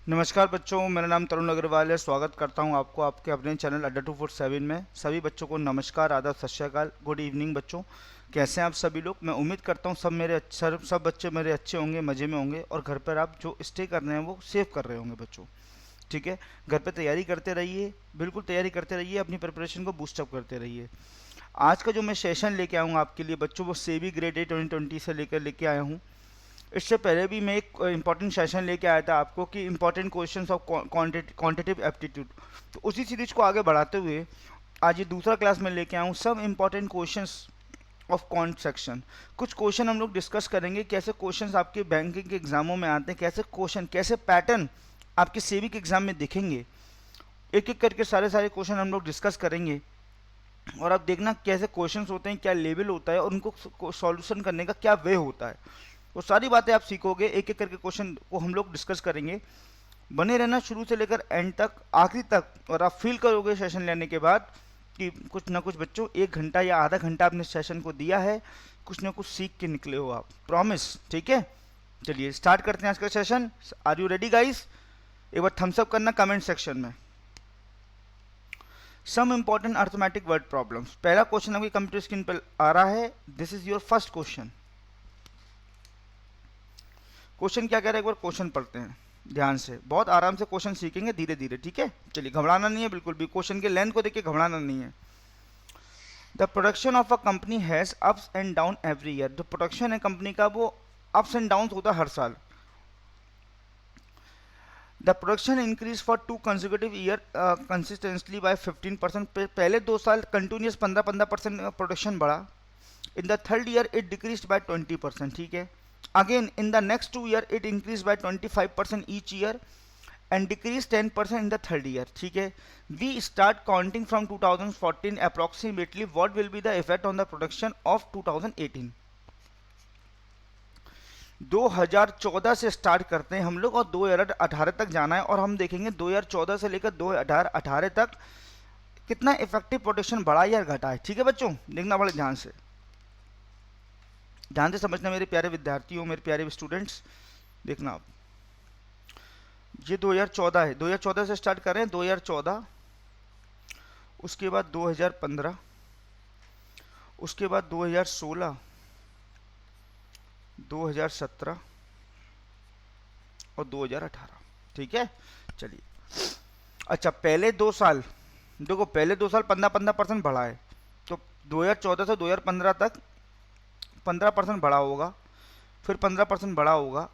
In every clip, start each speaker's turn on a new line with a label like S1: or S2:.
S1: नमस्कार बच्चों, मेरा नाम तरुण अग्रवाल है। स्वागत करता हूं आपको आपके अपने चैनल अड्डा 247 में। सभी बच्चों को नमस्कार, आदाब, सत श्री अकाल, गुड इवनिंग बच्चों। कैसे हैं आप सभी लोग? मैं उम्मीद करता हूं सब बच्चे मेरे अच्छे होंगे, मज़े में होंगे और घर पर आप जो स्टे कर रहे हैं वो सेव कर रहे होंगे बच्चों। ठीक है, घर पे तैयारी करते रहिए, बिल्कुल तैयारी करते रहिए, अपनी प्रिपरेशन को बूस्टअप करते रहिए। आज का जो मैं सेशन लेके आऊँगा आपके लिए बच्चों, वो सेबी ग्रेड ए 2020 से लेके आया हूँ। इससे पहले भी मैं एक इम्पॉर्टेंट सेशन लेके आया था आपको कि important questions of quantitative aptitude. तो उसी सीरीज को आगे बढ़ाते हुए आज ये दूसरा क्लास में लेके आया हूँ, सब important questions of quant section. कुछ क्वेश्चन हम लोग डिस्कस करेंगे, कैसे क्वेश्चंस आपके बैंकिंग के एग्जामों में आते हैं, कैसे पैटर्न आपके सेबी के एग्जाम में दिखेंगे। एक एक करके सारे क्वेश्चन हम लोग डिस्कस करेंगे और आप देखना कैसे क्वेश्चंस होते हैं, क्या लेवल होता है और उनको सॉल्यूशन करने का क्या वे होता है। वो सारी बातें आप सीखोगे, एक एक करके क्वेश्चन को हम लोग डिस्कस करेंगे। बने रहना शुरू से लेकर एंड तक, आखिरी तक। और आप फील करोगे सेशन लेने के बाद कि कुछ ना कुछ बच्चों 1 घंटा या आधा घंटा आपने सेशन को दिया है, कुछ ना कुछ सीख के निकले हो आप, प्रॉमिस। ठीक है, चलिए स्टार्ट करते हैं आज का session. Are you ready guys? एक बार थम्स अप करना कमेंट सेक्शन में। Some important arithmetic word problems. पहला क्वेश्चन आपकी कंप्यूटर स्क्रीन पर आ रहा है। This is your first question. Question क्या कह रहा है, एक बार क्वेश्चन पढ़ते हैं ध्यान से। बहुत आराम से क्वेश्चन सीखेंगे धीरे धीरे, ठीक है। चलिए, घबराना नहीं है बिल्कुल भी, क्वेश्चन के लेंथ को देख के घबराना नहीं है। The production of a company has ups and down every year. जो प्रोडक्शन है कंपनी का वो अप्स एंड डाउन होता है हर साल। The production increase for 2 consecutive year consistently by 15%। पहले 2 साल कंटिन्यूस 15% प्रोडक्शन बढ़ा। In the third year it decrease by 20%। ठीक है, again in the next 2 year it increased by 25% each year and decreased 10% in the third year. ठीक है, we start counting from 2014 approximately what will be the effect on the production of 2018। 2014 से start करते हैं हम लोग और 2018 तक जाना है और हम देखेंगे 2014 से लेकर 2018 तक कितना इफेक्टिव प्रोडक्शन बढ़ा या घटा है। ठीक है बच्चों, देखना बड़े ध्यान से, ध्यान से समझना मेरे प्यारे विद्यार्थियों, मेरे प्यारे स्टूडेंट्स। देखना आप, ये 2014 है, 2014 से स्टार्ट कर रहे हैं। 2014, उसके बाद 2015, उसके बाद 2016, 2017 और 2018। ठीक है, चलिए। अच्छा, पहले 2 साल देखो, पहले 2 साल 15% बढ़ा है, तो 2014 से 2015 तक 15% बढ़ा होगा, फिर 15% बढ़ा होगा,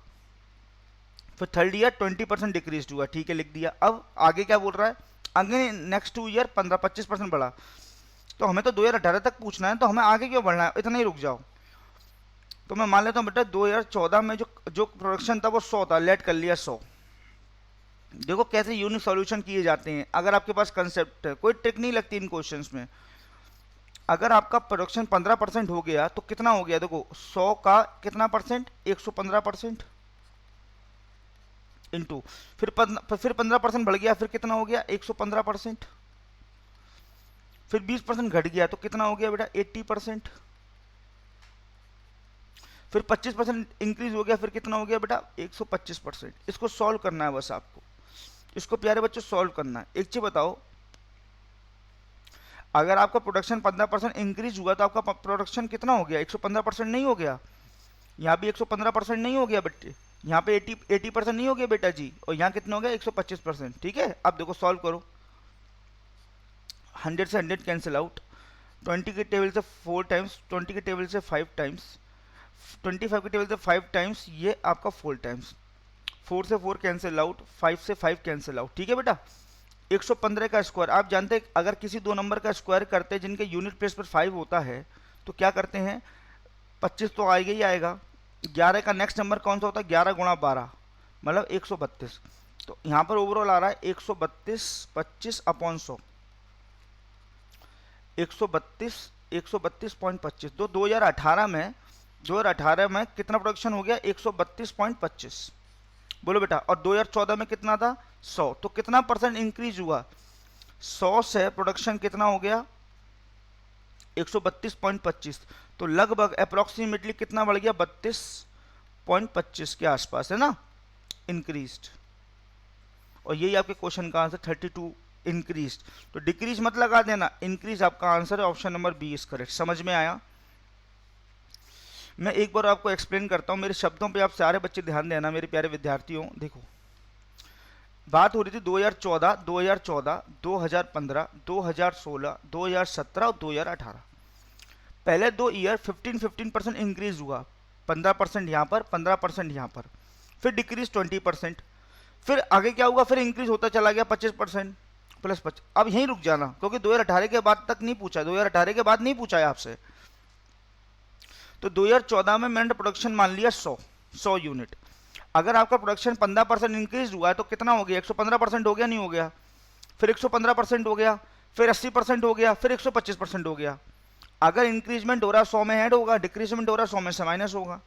S1: फिर थर्ड ईयर 20% डिक्रीज हुआ। ठीक है, लिख दिया। अब आगे क्या बोल रहा है, आगे नेक्स्ट 2 ईयर 25% बढ़ा। तो हमें तो 2018 तक पूछना है, तो हमें आगे क्यों बढ़ना है, इतना ही रुक जाओ। तो मैं मान लेता हूँ बेटा 2014 में जो प्रोडक्शन था वो 100 था, लेट कर लिया 100। देखो कैसे यूनिक सॉल्यूशन किए जाते हैं, अगर आपके पास कंसेप्ट है, कोई ट्रिक नहीं लगती इन क्वेश्चंस में। अगर आपका प्रोडक्शन 15% हो गया तो कितना हो गया, देखो 100 का कितना परसेंट, 115% इंटू फिर 15% बढ़ गया, फिर कितना हो गया 115%। फिर 20% घट गया तो कितना हो गया बेटा 80%। फिर 25% इंक्रीज हो गया, फिर कितना हो गया बेटा 125%। इसको सॉल्व करना है बस आपको, इसको प्यारे बच्चों सॉल्व करना है। एक चीज बताओ, अगर आपका प्रोडक्शन 15% इंक्रीज हुआ तो आपका प्रोडक्शन कितना हो गया, 115% नहीं हो गया? यहाँ भी 115% नहीं हो गया बेटे, यहाँ पे 80% नहीं हो गया बेटा जी, और यहाँ कितना हो गया 125%। ठीक है, अब देखो सॉल्व करो। 100 से 100 कैंसिल आउट, 20 के टेबल से 4 टाइम्स, 20 के टेबल से 5 टाइम्स, 25 के टेबल से 5 टाइम्स, ये आपका 4 टाइम्स। 4 से 4 कैंसिल आउट, 5 से 5 कैंसिल आउट। ठीक है बेटा, 115 का स्क्वायर, आप जानते हैं अगर किसी दो नंबर का स्क्वायर करते हैं जिनके यूनिट प्लेस पर 5 होता है तो क्या करते हैं, 25 तो आएगा ही आएगा। 11 का नेक्स्ट नंबर कौन सा होता है, 11 गुणा 12 मतलब 132। तो यहाँ पर ओवरऑल आ रहा है 132 25 अपॉन 100, 132.25। तो 2018 में कितना प्रोडक्शन हो गया, 132.25। बोलो बेटा, और 2014 में कितना था 100, तो कितना परसेंट इंक्रीज हुआ, 100 से प्रोडक्शन कितना हो गया 132.25। तो लगभग अप्रोक्सीमेटली कितना बढ़ गया, 32.25 के आसपास है ना, इंक्रीज्ड। और यही आपके क्वेश्चन का आंसर 32 इंक्रीज। तो डिक्रीज मत लगा देना, इंक्रीज आपका आंसर है, option number B is correct. समझ में आया? मैं एक बार आपको एक्सप्लेन करता हूँ, मेरे शब्दों पे आप सारे बच्चे ध्यान देना मेरे प्यारे विद्यार्थियों। देखो बात हो रही थी 2014, 2014, 2015, 2016, 2017 और 2018। पहले 2 ईयर 15% इंक्रीज हुआ, 15% यहाँ पर, 15% यहाँ पर, फिर डिक्रीज 20%, फिर आगे क्या हुआ, फिर इंक्रीज होता चला गया 25% प्लस 25। अब यहीं रुक जाना क्योंकि 2018 के बाद तक नहीं पूछा, 2018 के बाद नहीं पूछा है आपसे। तो 2014 में मैंने प्रोडक्शन मान लिया 100 यूनिट। अगर आपका प्रोडक्शन 15% इंक्रीज हुआ है तो कितना हो गया, 115% हो गया, नहीं हो गया? फिर 115% हो गया, फिर 80% हो गया, फिर 125% हो गया। अगर इंक्रीजमेंट हो रहा 100 में ऐड होगा, डिक्रीजमेंट हो रहा 100 में से माइनस होगा।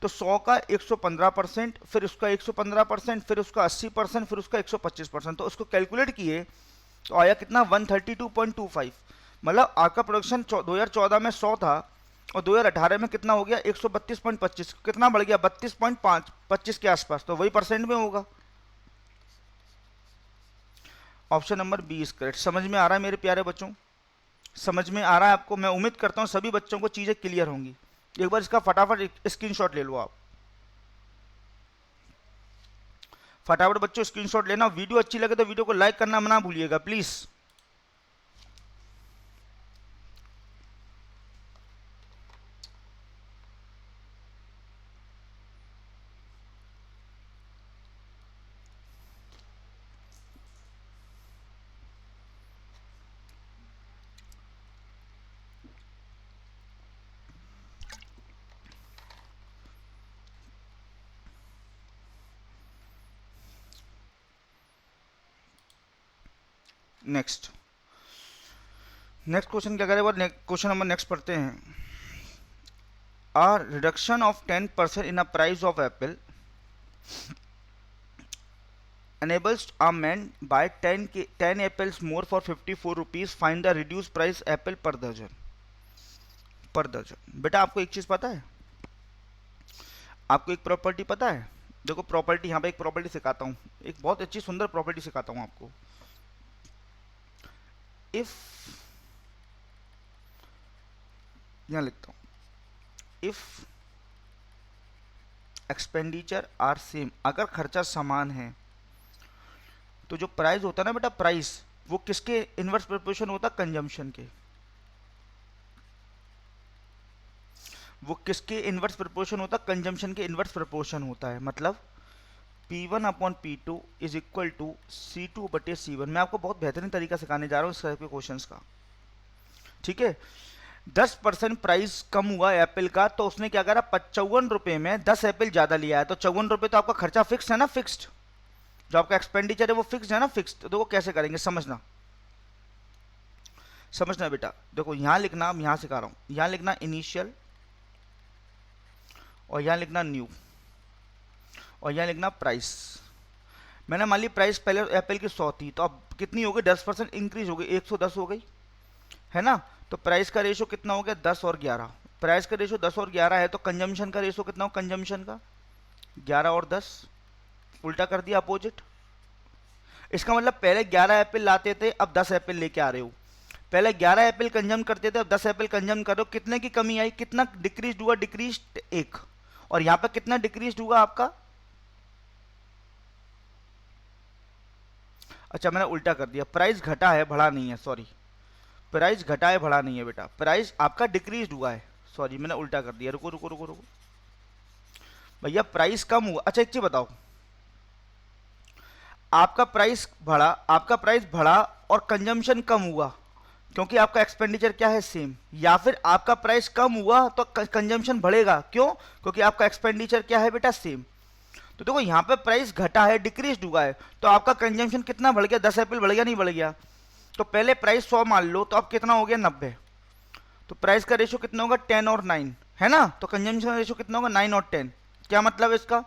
S1: तो 100 का 115%, फिर उसका 115%, फिर उसका 80%, फिर उसका 125%। तो उसको कैलकुलेट किए तो आया कितना, 132.25। मतलब आपका प्रोडक्शन 2014 में 100 था और 2018 में कितना हो गया, 132.25। कितना बढ़ गया, 32.5, 25 के आसपास। तो वही परसेंट में होगा। Option number B is correct. समझ में आ रहा है मेरे प्यारे बच्चों? समझ में आ रहा है आपको? मैं उम्मीद करता हूं सभी बच्चों को चीजें क्लियर होंगी। एक बार इसका फटाफट स्क्रीनशॉट ले लो आप, फटाफट बच्चों स्क्रीनशॉट लेना। वीडियो अच्छी लगे तो वीडियो को लाइक करना मना भूलिएगा प्लीज। नेक्स्ट क्वेश्चन क्या करें, क्वेश्चन नंबर नेक्स्ट पढ़ते हैं। A reduction of 10% in a price of apple enables a man buy 10 apples more for 54 rupees. Find the reduced price apple per dozen. बेटा आपको एक चीज पता है, आपको एक प्रॉपर्टी पता है? देखो प्रॉपर्टी, यहाँ पे एक प्रॉपर्टी सिखाता हूँ, एक बहुत अच्छी सुंदर प्रॉपर्टी सिखाता हूँ आपको। इफ, यहाँ लिखता हूँ, इफ एक्सपेंडिचर आर सेम, अगर खर्चा समान है तो जो प्राइस होता है ना बेटा, प्राइस वो किसके इनवर्स प्रोपोर्शन होता है, कंजम्पशन के। वो किसके इनवर्स प्रोपोर्शन होता है, कंजम्पशन के इनवर्स प्रोपोर्शन होता है। मतलब P1 upon P2 is equal to C2 बटे C1। मैं आपको बहुत बेहतरीन तरीका सिखाने जा रहा हूँ इस तरह के क्वेश्चंस का, ठीक है। 10% प्राइस कम हुआ एप्पल का, तो उसने क्या करा, 55 रुपए में 10 एप्पल ज्यादा लिया है। तो 54 रुपए तो आपका खर्चा फिक्स है ना, फिक्स्ड। जो आपका एक्सपेंडिचर है वो फिक्स है ना, फिक्स्ड। तो वो कैसे करेंगे, समझना बेटा। देखो यहां लिखना, मैं यहां सिखा रहा हूं, यहां लिखना इनिशियल और यहां लिखना न्यू और यहां लिखना प्राइस। मैंने मान ली प्राइस पहले एप्पल की 100 थी, तो अब कितनी हो गई, 10% इंक्रीज हो गई, 110 हो गई, है ना। तो प्राइस का रेशो कितना हो गया, 10 और 11। प्राइस का रेशो 10 और 11 है, तो कंजम्पशन का रेशो कितना हो, कंजम्पशन का 11 और 10, उल्टा कर दिया, अपोजिट। इसका मतलब पहले 11 एप्पल लाते थे, अब 10 एप्पल लेके आ रहे हो। पहले 11 एप्पल कंज्यूम करते थे, अब 10 एप्पल कंज्यूम कर रहे हो। कितने की कमी आई, कितना डिक्रीज हुआ, डिक्रीज 1। और यहां पर कितना डिक्रीज हुआ आपका, अच्छा मैंने उल्टा कर दिया, प्राइस घटा है बढ़ा नहीं है, सॉरी, प्राइस घटा है बढ़ा नहीं है बेटा, प्राइस आपका डिक्रीज हुआ है, सॉरी मैंने उल्टा कर दिया। रुको रुको रुको रुको भैया, प्राइस कम हुआ। अच्छा एक चीज बताओ, आपका प्राइस बढ़ा और कंजम्पशन कम हुआ क्योंकि आपका एक्सपेंडिचर क्या है, सेम, या फिर आपका प्राइस कम हुआ तो कंजम्पशन बढ़ेगा, क्यों, क्योंकि आपका एक्सपेंडिचर क्या है बेटा, सेम। तो देखो यहाँ पे प्राइस घटा है, डिक्रीज हुआ है, तो आपका कंजम्पशन कितना बढ़ गया, 10 एप्पल बढ़ गया, नहीं बढ़ गया। तो पहले प्राइस 100 मान लो, तो अब कितना हो गया, 90। तो प्राइस का रेशो कितना होगा, 10 और 9, है ना। तो कंजम्पशन का रेशो कितना होगा, 9 और 10। क्या मतलब है इसका,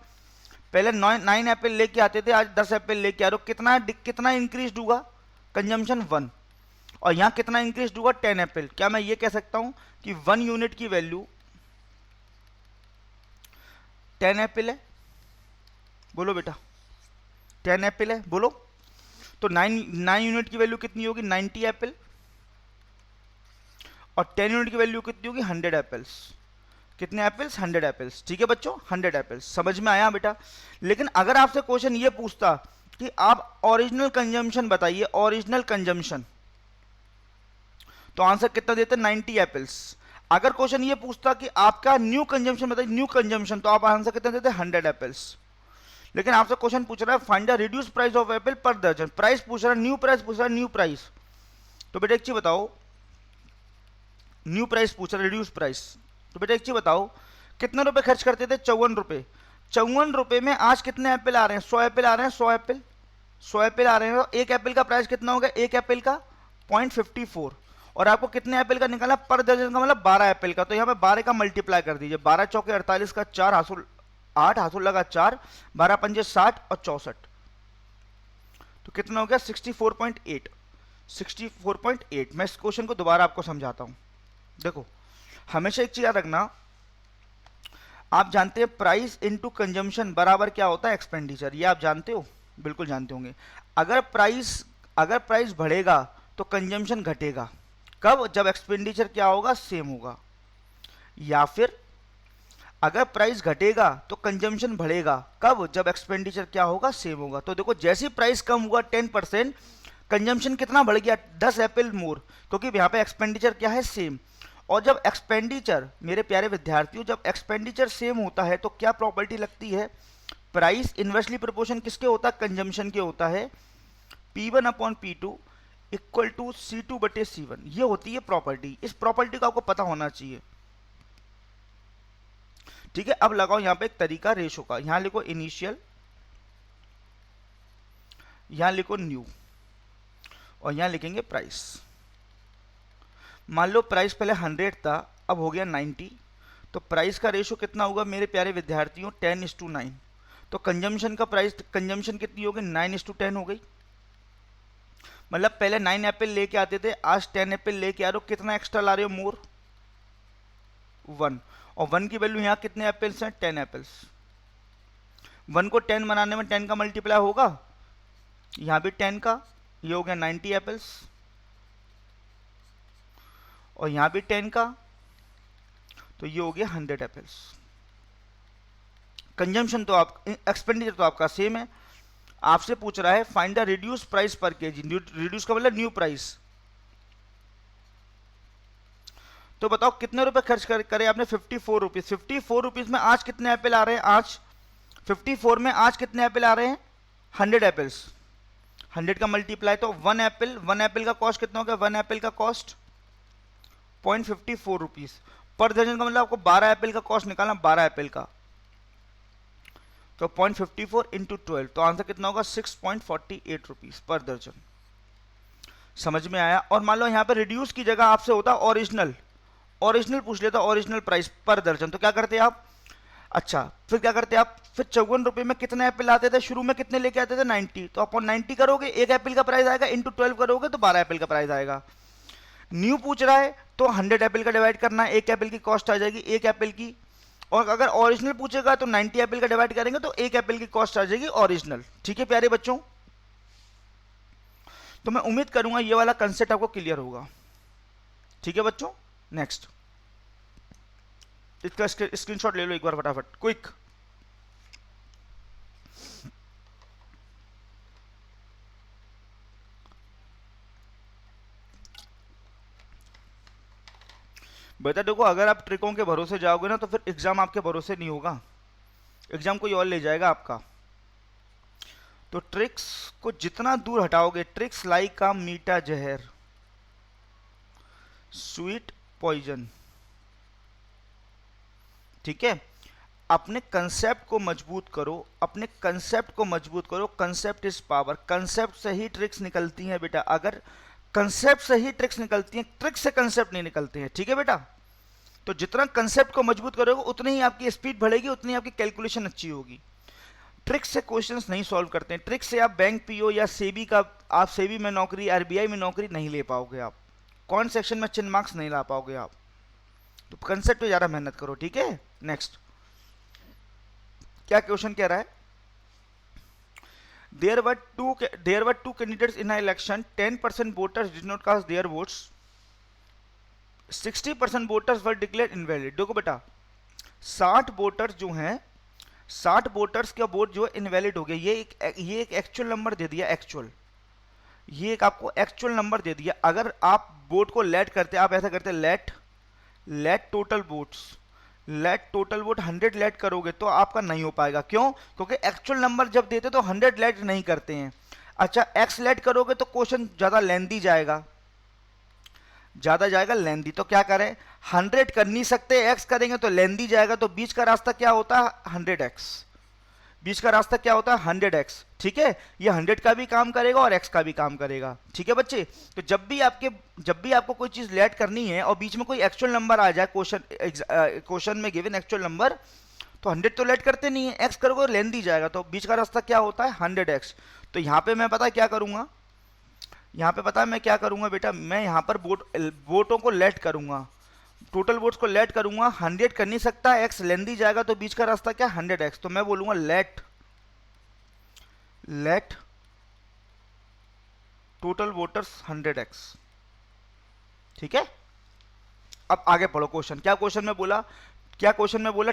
S1: पहले 9 एप्पल लेके आते थे, आज 10 एप्पल लेके आ रहे हो। कितना इंक्रीज हुआ, कंजम्पशन 1। और यहां कितना इंक्रीज हुआ, 10 एप्पल। क्या मैं ये कह सकता हूं कि 1 यूनिट की वैल्यू 10 एप्पल है, बोलो बेटा। 10 एप्पल है, बोलो। तो 9 यूनिट की वैल्यू कितनी होगी? 90 एप्पल। और 10 यूनिट की वैल्यू कितनी होगी? 100 एप्पल्स। कितने एप्पल्स? 100 एप्पल्स। ठीक है बच्चों, 100 एप्पल्स। समझ में आया बेटा? लेकिन अगर आपसे क्वेश्चन ये पूछता कि आप ओरिजिनल कंजम्पशन बताइए, ओरिजिनल कंजम्पशन, तो आंसर कितना देते? 90 एप्पल्स। अगर क्वेश्चन ये पूछता कि आपका न्यू कंजम्पशन बताइए, न्यू कंजम्पशन, तो आप आंसर कितना देते? 100 एप्पल्स। लेकिन आपसे क्वेश्चन पूछ रहा है find the reduce price of Apple पर दर्जन। प्राइस पूछ रहा है, न्यू प्राइस पूछ रहा है, न्यू प्राइस। तो बेटा एक चीज बताओ, न्यू प्राइस पूछ रहा है, रिड्यूस प्राइस। तो बेटा एक चीज बताओ, कितने रुपए खर्च करते थे? 54 रुपए। 54 रुपए में आज कितने एप्पल आ रहे हैं? 100 एप्पल आ रहे हैं, 100 एप्पल। 100 एप्पल आ रहे हैं, तो एक एप्पल का प्राइस कितना होगा? एक एप्पल का 0.54। और आपको कितने एप्पल का निकाला? पर दर्जन का मतलब 12 एप्पल का। तो यहाँ पे 12 का मल्टीप्लाई कर दीजिए, 12 चौके 48 का 4 हासुल 8 हासुल लगा 4, 12 पंजे 60 और 64, तो कितना हो गया? 64.8। 64.8। मैं इस क्वेश्चन को दोबारा आपको समझाता हूं। देखो, हमेशा एक चीज याद रखना, आप जानते हैं प्राइस इनटू कंजम्पशन बराबर क्या होता है? एक्सपेंडिचर। ये आप जानते हो, बिल्कुल जानते होंगे। अगर प्राइस बढ़ेगा तो कंजम्पशन घटेगा। कब? जब एक्सपेंडिचर क्या होगा? सेम होगा। या फिर अगर प्राइस घटेगा तो कंजम्पशन बढ़ेगा। कब? जब एक्सपेंडिचर क्या होगा? सेम होगा। तो देखो, जैसे प्राइस कम हुआ 10%, कंजम्पशन कितना बढ़ गया? 10 एप्पल मोर, क्योंकि यहाँ पे एक्सपेंडिचर क्या है? सेम। और जब एक्सपेंडिचर, मेरे प्यारे विद्यार्थियों, जब एक्सपेंडिचर सेम होता है तो क्या प्रॉपर्टी लगती है? प्राइस इन्वर्सली प्रोपोर्शन किसके होता है? कंजम्पशन के होता है। P1 upon P2 equal to C2 बटे C1, ये होती है प्रॉपर्टी। इस प्रॉपर्टी का आपको पता होना चाहिए। ठीक है, अब लगाओ यहां पे एक तरीका रेशो का। यहां लिखो इनिशियल, यहां लिखो न्यू, और यहां लिखेंगे प्राइस। मान लो प्राइस पहले 100 था, अब हो गया 90, तो प्राइस का रेशो कितना होगा मेरे प्यारे विद्यार्थियों? 10:9। तो कंजम्पशन का प्राइस, कंजम्पशन कितनी हो गई? 9:10 हो गई। मतलब पहले 9 एप्पल लेके आते थे, आज 10 एप्पल लेके आ रहे हो। कितना एक्स्ट्रा ला रहे हो? मोर 1। और 1 की वैल्यू यहाँ कितने एप्पल्स हैं? 10 एप्पल्स। 1 को 10 बनाने में 10 का मल्टीप्लाई होगा, यहाँ भी 10 का, ये हो गया 90 एप्पल्स। और यहाँ भी 10 का, तो ये हो गया 100 एप्पल्स। कंजम्पशन तो आप, एक्सपेंडिचर तो आपका सेम है। आपसे पूछ रहा है फाइंड द रिड्यूस प्राइस पर केजी। रिड्यूस का मतलब न्यू प्राइस। तो बताओ कितने रुपए खर्च करे आपने? 54 रुपीज। 54 रुपीज में आज कितने एप्पल आ रहे हैं? आज 54 में आज कितने एप्पल आ रहे हैं? 100 एप्पल्स। 100 का मल्टीप्लाई, तो 1 एप्पल का कॉस्ट कितना हो गया? 1 एप्पल का कॉस्ट 0.54 रुपीज। पर दर्जन का मतलब आपको 12 एप्पल का कॉस्ट निकालना, 12 एप्पल का, तो 0.54 इंटू 12, तो आंसर कितना होगा? 6.48 रुपीज पर दर्जन। समझ में आया? और मान लो यहाँ पे रिड्यूस की जगह आपसे होता ओरिजिनल, ओरिजिनल पूछ लेता, ओरिजिनल प्राइस पर दर्जन, तो क्या करते आप? अच्छा, फिर क्या करते आप? फिर 54 रुपए में कितने एप्पल आते थे? शुरू में कितने लेके आते थे? 90। तो अपॉन 90 करोगे, एक एप्पल का प्राइस आएगा, इंटू 12 करोगे तो 12 एप्पल का प्राइस आएगा। न्यू पूछ रहा है तो 100 एप्पल का डिवाइड करना है, एक एप्पल की कॉस्ट आ जाएगी, एक एप्पल की। और अगर ओरिजिनल पूछेगा तो 90 एप्पल का डिवाइड करेंगे तो एक एप्पल की कॉस्ट आ जाएगी ओरिजिनल। ठीक है प्यारे बच्चों, तो मैं उम्मीद करूंगा ये वाला कंसेप्ट आपको क्लियर होगा। ठीक है बच्चों, नेक्स्ट इसका स्क्रीनशॉट ले लो एक बार फटाफट, क्विक। बेटा देखो, अगर आप ट्रिकों के भरोसे जाओगे ना तो फिर एग्जाम आपके भरोसे नहीं होगा, एग्जाम कोई और ले जाएगा आपका। तो ट्रिक्स को जितना दूर हटाओगे, ट्रिक्स लाइक का मीठा जहर, स्वीट पॉइजन। ठीक है, अपने कंसेप्ट को मजबूत करो, अपने कंसेप्ट को मजबूत करो। Concept is power. कंसेप्ट से ही ट्रिक्स निकलती हैं बेटा। अगर कंसेप्ट से ही ट्रिक्स निकलती हैं, ट्रिक्स से कंसेप्ट नहीं निकलते हैं। ठीक है बेटा, तो जितना कंसेप्ट को मजबूत करोगे उतनी ही आपकी स्पीड बढ़ेगी, उतनी आपकी कैलकुलेशन अच्छी होगी। ट्रिक्स से क्वेश्चंस नहीं सॉल्व करते हैं। ट्रिक्स से आप बैंक पीओ या सेबी का, आप सेबी में नौकरी, आरबीआई में नौकरी नहीं ले पाओगे, आप कौन सेक्शन में अच्छे मार्क्स नहीं ला पाओगे आप। तो कंसेप्ट पे ज़्यादा मेहनत करो। ठीक है, नेक्स्ट क्या क्वेश्चन कह रहा है? there were two candidates in an election. 10% voters did not cast their votes. 60% voters were declare invalid. देखो बेटा 60 वोटर्स जो हैं, 60 वोटर्स का वोट जो है इनवैलिड हो गया। ये एक एक्चुअल नंबर दे दिया, एक्चुअल, ये एक आपको एक्चुअल नंबर दे दिया। अगर आप वोट को लेट करते, आप ऐसा करते let total votes, let total vote 100 let करोगे तो आपका नहीं हो पाएगा। क्यों? क्योंकि एक्चुअल नंबर जब देते तो 100 लेट नहीं करते हैं। अच्छा एक्स लेट करोगे तो क्वेश्चन ज्यादा लेंदी जाएगा, ज्यादा जाएगा लेंदी। तो क्या करें, 100 कर नहीं सकते, एक्स करेंगे तो लेंदी जाएगा। तो बीच का रास्ता क्या होता है 100x, बीच का रास्ता क्या होता है 100x। ठीक है, ये 100 का भी काम करेगा और x का भी काम करेगा। ठीक है बच्चे, तो जब भी आपको कोई चीज लेट करनी है और बीच में कोई एक्चुअल नंबर आ जाए, क्वेश्चन में गिवन एक्चुअल नंबर, तो 100 तो लेट करते नहीं है, x करोगे लेंदी जाएगा। तो बीच का रास्ता क्या होता है 100x। तो यहाँ पे मैं पता है क्या करूंगा, यहाँ पे पता है मैं क्या करूंगा बेटा, मैं यहाँ पर वोटों को लेट करूंगा, टोटल वोट्स को लेट करूंगा। 100 कर नहीं सकता, एक्स लेंदी जाएगा, तो बीच का रास्ता क्या 100x। तो मैं बोलूंगा लेट टोटल वोटर्स 100x। ठीक है, अब आगे पढ़ो क्वेश्चन। क्या क्वेश्चन में बोला,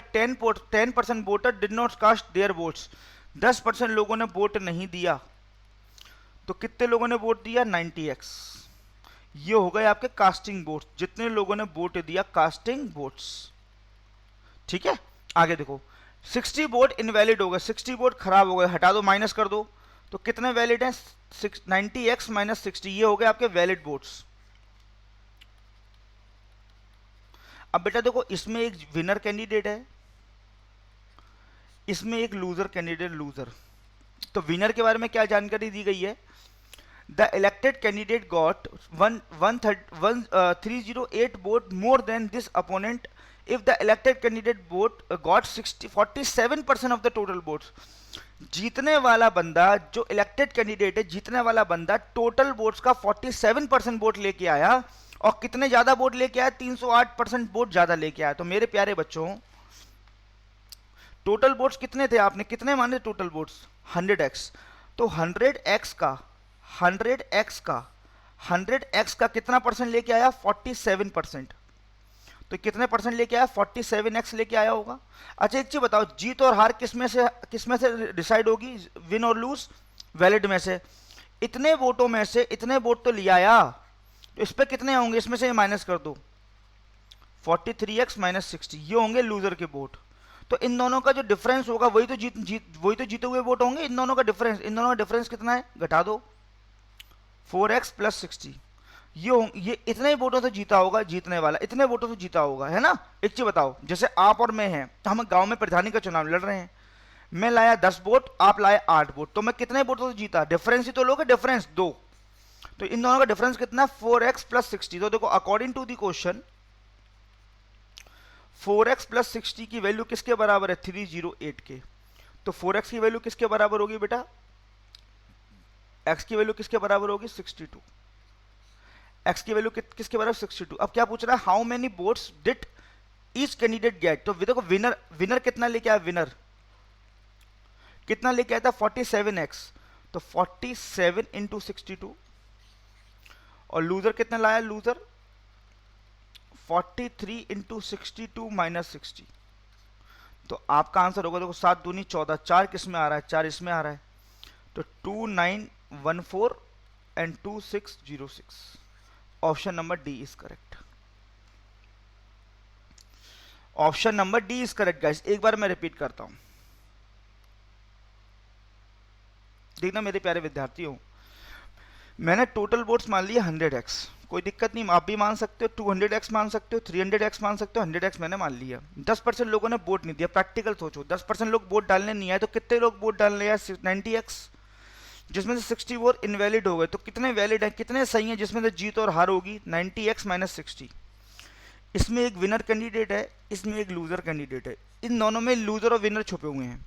S1: 10% voter did not cast their votes. 10% लोगों ने वोट नहीं दिया, तो कितने लोगों ने वोट दिया 90x। ये हो गए आपके कास्टिंग वोट्स, जितने लोगों ने वोट दिया कास्टिंग वोट्स। ठीक है, आगे देखो 60 वोट इनवैलिड हो गए, 60 वोट खराब हो गए, हटा दो, माइनस कर दो। तो कितने वैलिड हैं 90x माइनस 60, ये हो गए आपके वैलिड वोट्स। अब बेटा देखो इसमें एक विनर कैंडिडेट है, इसमें एक लूजर कैंडिडेट, लूजर। तो विनर के बारे में क्या जानकारी दी गई है, the elected candidate got 308 vote more than this opponent if the elected candidate got 47% of the total votes। जीतने वाला बंदा, जो इलेक्टेड कैंडिडेट है, जीतने वाला बंदा टोटल वोट्स का 47% वोट लेके आया, और कितने ज्यादा वोट लेके आया 308% वोट ज्यादा लेके आया। तो मेरे प्यारे बच्चों टोटल वोट्स कितने थे, आपने कितने माने टोटल वोट्स 100x। तो 100x का कितना परसेंट लेके आया 47%। तो कितने परसेंट लेके आया 47x लेके आया होगा। अच्छा एक चीज बताओ, जीत और हार किसमें से डिसाइड होगी, विन और लूज, वैलिड में से। इतने वोटों में से इतने वोट तो लिया आया, तो इस पे कितने होंगे, इसमें से माइनस कर दो, 43x माइनस 60, ये होंगे लूजर के वोट। तो इन दोनों का जो डिफरेंस होगा वही तो जीते हुए वोट होंगे। इन दोनों का डिफरेंस कितना है, घटा दो, 4x प्लस 60, ये इतने वोटों से जीता होगा, जीतने वाला इतने वोटों से जीता होगा, है ना। एक चीज बताओ, जैसे आप और मैं हैं, तो हम गांव में प्रधानी का चुनाव लड़ रहे हैं, मैं लाया 10 वोट, आप लाए 8 वोट, तो मैं कितने वोटों से जीता, डिफरेंस ही तो लोगे, डिफरेंस 2। तो इन दोनों का डिफरेंस कितना 4x प्लस 60। तो देखो according to the question 4x plus 60 की वैल्यू किसके बराबर है 308 के। तो 4x की वैल्यू किसके बराबर होगी बेटा, x की वैल्यू किसके बराबर होगी 62, x की वैल्यू किसके बराबर 62। अब क्या पूछ रहा है, how many votes did each candidate get. तो देखो विनर कितना लेके आया, विनर कितना लेके आया था 47x, तो 47 इंटू 62, और लूजर कितना लाया, लूजर 43 इंटू 62 माइनस 60। तो आपका आंसर होगा, देखो 7 दूनी 14, 4 किस में आ रहा है, 4 इसमें आ रहा है, तो 2914 and 2606। Option number D is correct, option number D is correct guys. एक बार मैं रिपीट करता हूं, देखना मेरे प्यारे विद्यार्थियों, मैंने टोटल वोट्स मान लिए 100x, कोई दिक्कत नहीं, आप भी मान सकते हो, 200x मान सकते हो, 300x मान सकते हो, 100x मैंने मान लिया। 10% लोगों ने वोट नहीं दिया, प्रैक्टिकल सोचो, 10% लोग वोट डालने नहीं आए, तो कितने लोग वोट डालने आए 90x, जिसमें से 60 वोट इनवैलिड हो गए। तो कितने वैलिड हैं, कितने सही हैं, जिसमें से जीत और हार होगी 90x माइनस 60। इसमें एक विनर कैंडिडेट है, इसमें एक लूजर कैंडिडेट है, इन दोनों में लूजर और विनर छुपे हुए हैं।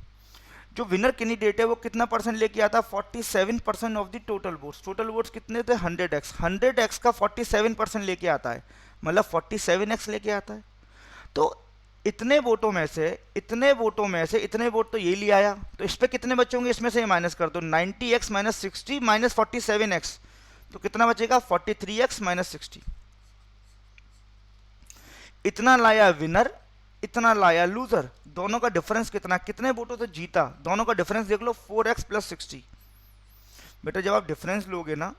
S1: जो विनर कैंडिडेट है वो कितना परसेंट लेके आता, 47% of the total votes. Total votes कितने थे 100x का 47% लेके आता है, मतलब 47x लेके आता है। तो इतने वोटों में से इतने वोट तो ये ले आया, तो इस पे कितने बचे होंगे, इसमें से ये माइनस कर दो, 90x माइनस 60 माइनस 47x, तो कितना बचेगा 43x माइनस 60। इतना लाया विनर, इतना लाया लूजर, दोनों का डिफरेंस कितना, कितने वोटों से जीता, दोनों का डिफरेंस देख लो 4x प्लस 60। बेटा जब आप डिफरेंस लोगे ना,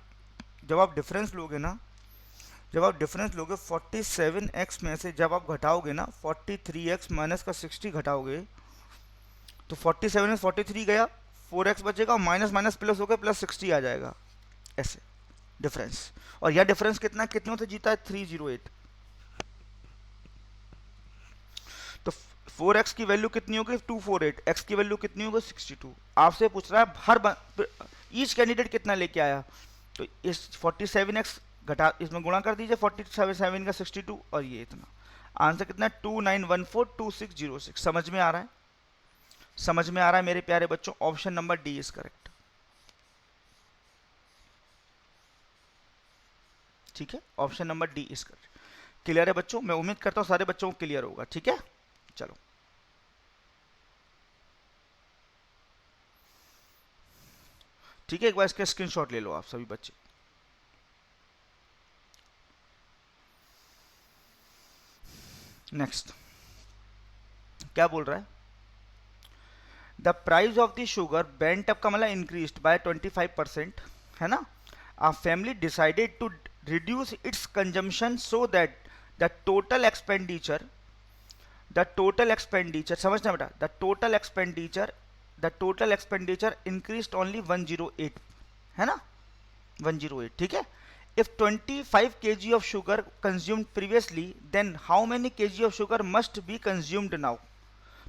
S1: जब आप डिफरेंस लोगे 47x में से जब आप घटाओगे ना 43x माइनस का 60 घटाओगे, तो 47 में 43 गया, 4x बचेगा, माइनस माइनस प्लस हो गया, प्लस 60 आ जाएगा, ऐसे डिफरेंस। और यह डिफरेंस कितना, कितनों से जीता है, 308। तो 4x की वैल्यू कितनी होगी 248, x की वैल्यू कितनी होगी 62। आपसे पूछ रहा है हर ईच कैंडिडेट कितना लेके आया, तो इस 47x घटा, इसमें गुणा कर दीजिए 47 का 62 और ये इतना, आंसर कितना है 29142606। समझ में आ रहा है, समझ में आ रहा है मेरे प्यारे बच्चों, option number D is correct. ठीक है, option number D is correct. Clear है बच्चों, मैं उम्मीद करता हूं सारे बच्चों को क्लियर होगा। ठीक है, चलो ठीक है, एक बार इसका स्क्रीनशॉट ले लो आप सभी बच्चे। नेक्स्ट क्या बोल रहा है, the price of the sugar went up का मतलब इंक्रीज्ड बाय 25%, है ना। A family decided to reduce its consumption so that the total expenditure समझना बेटा, the total expenditure increased only 108, है ना 108। ठीक है, if 25 kg of sugar consumed previously then how many kg of sugar must be consumed now।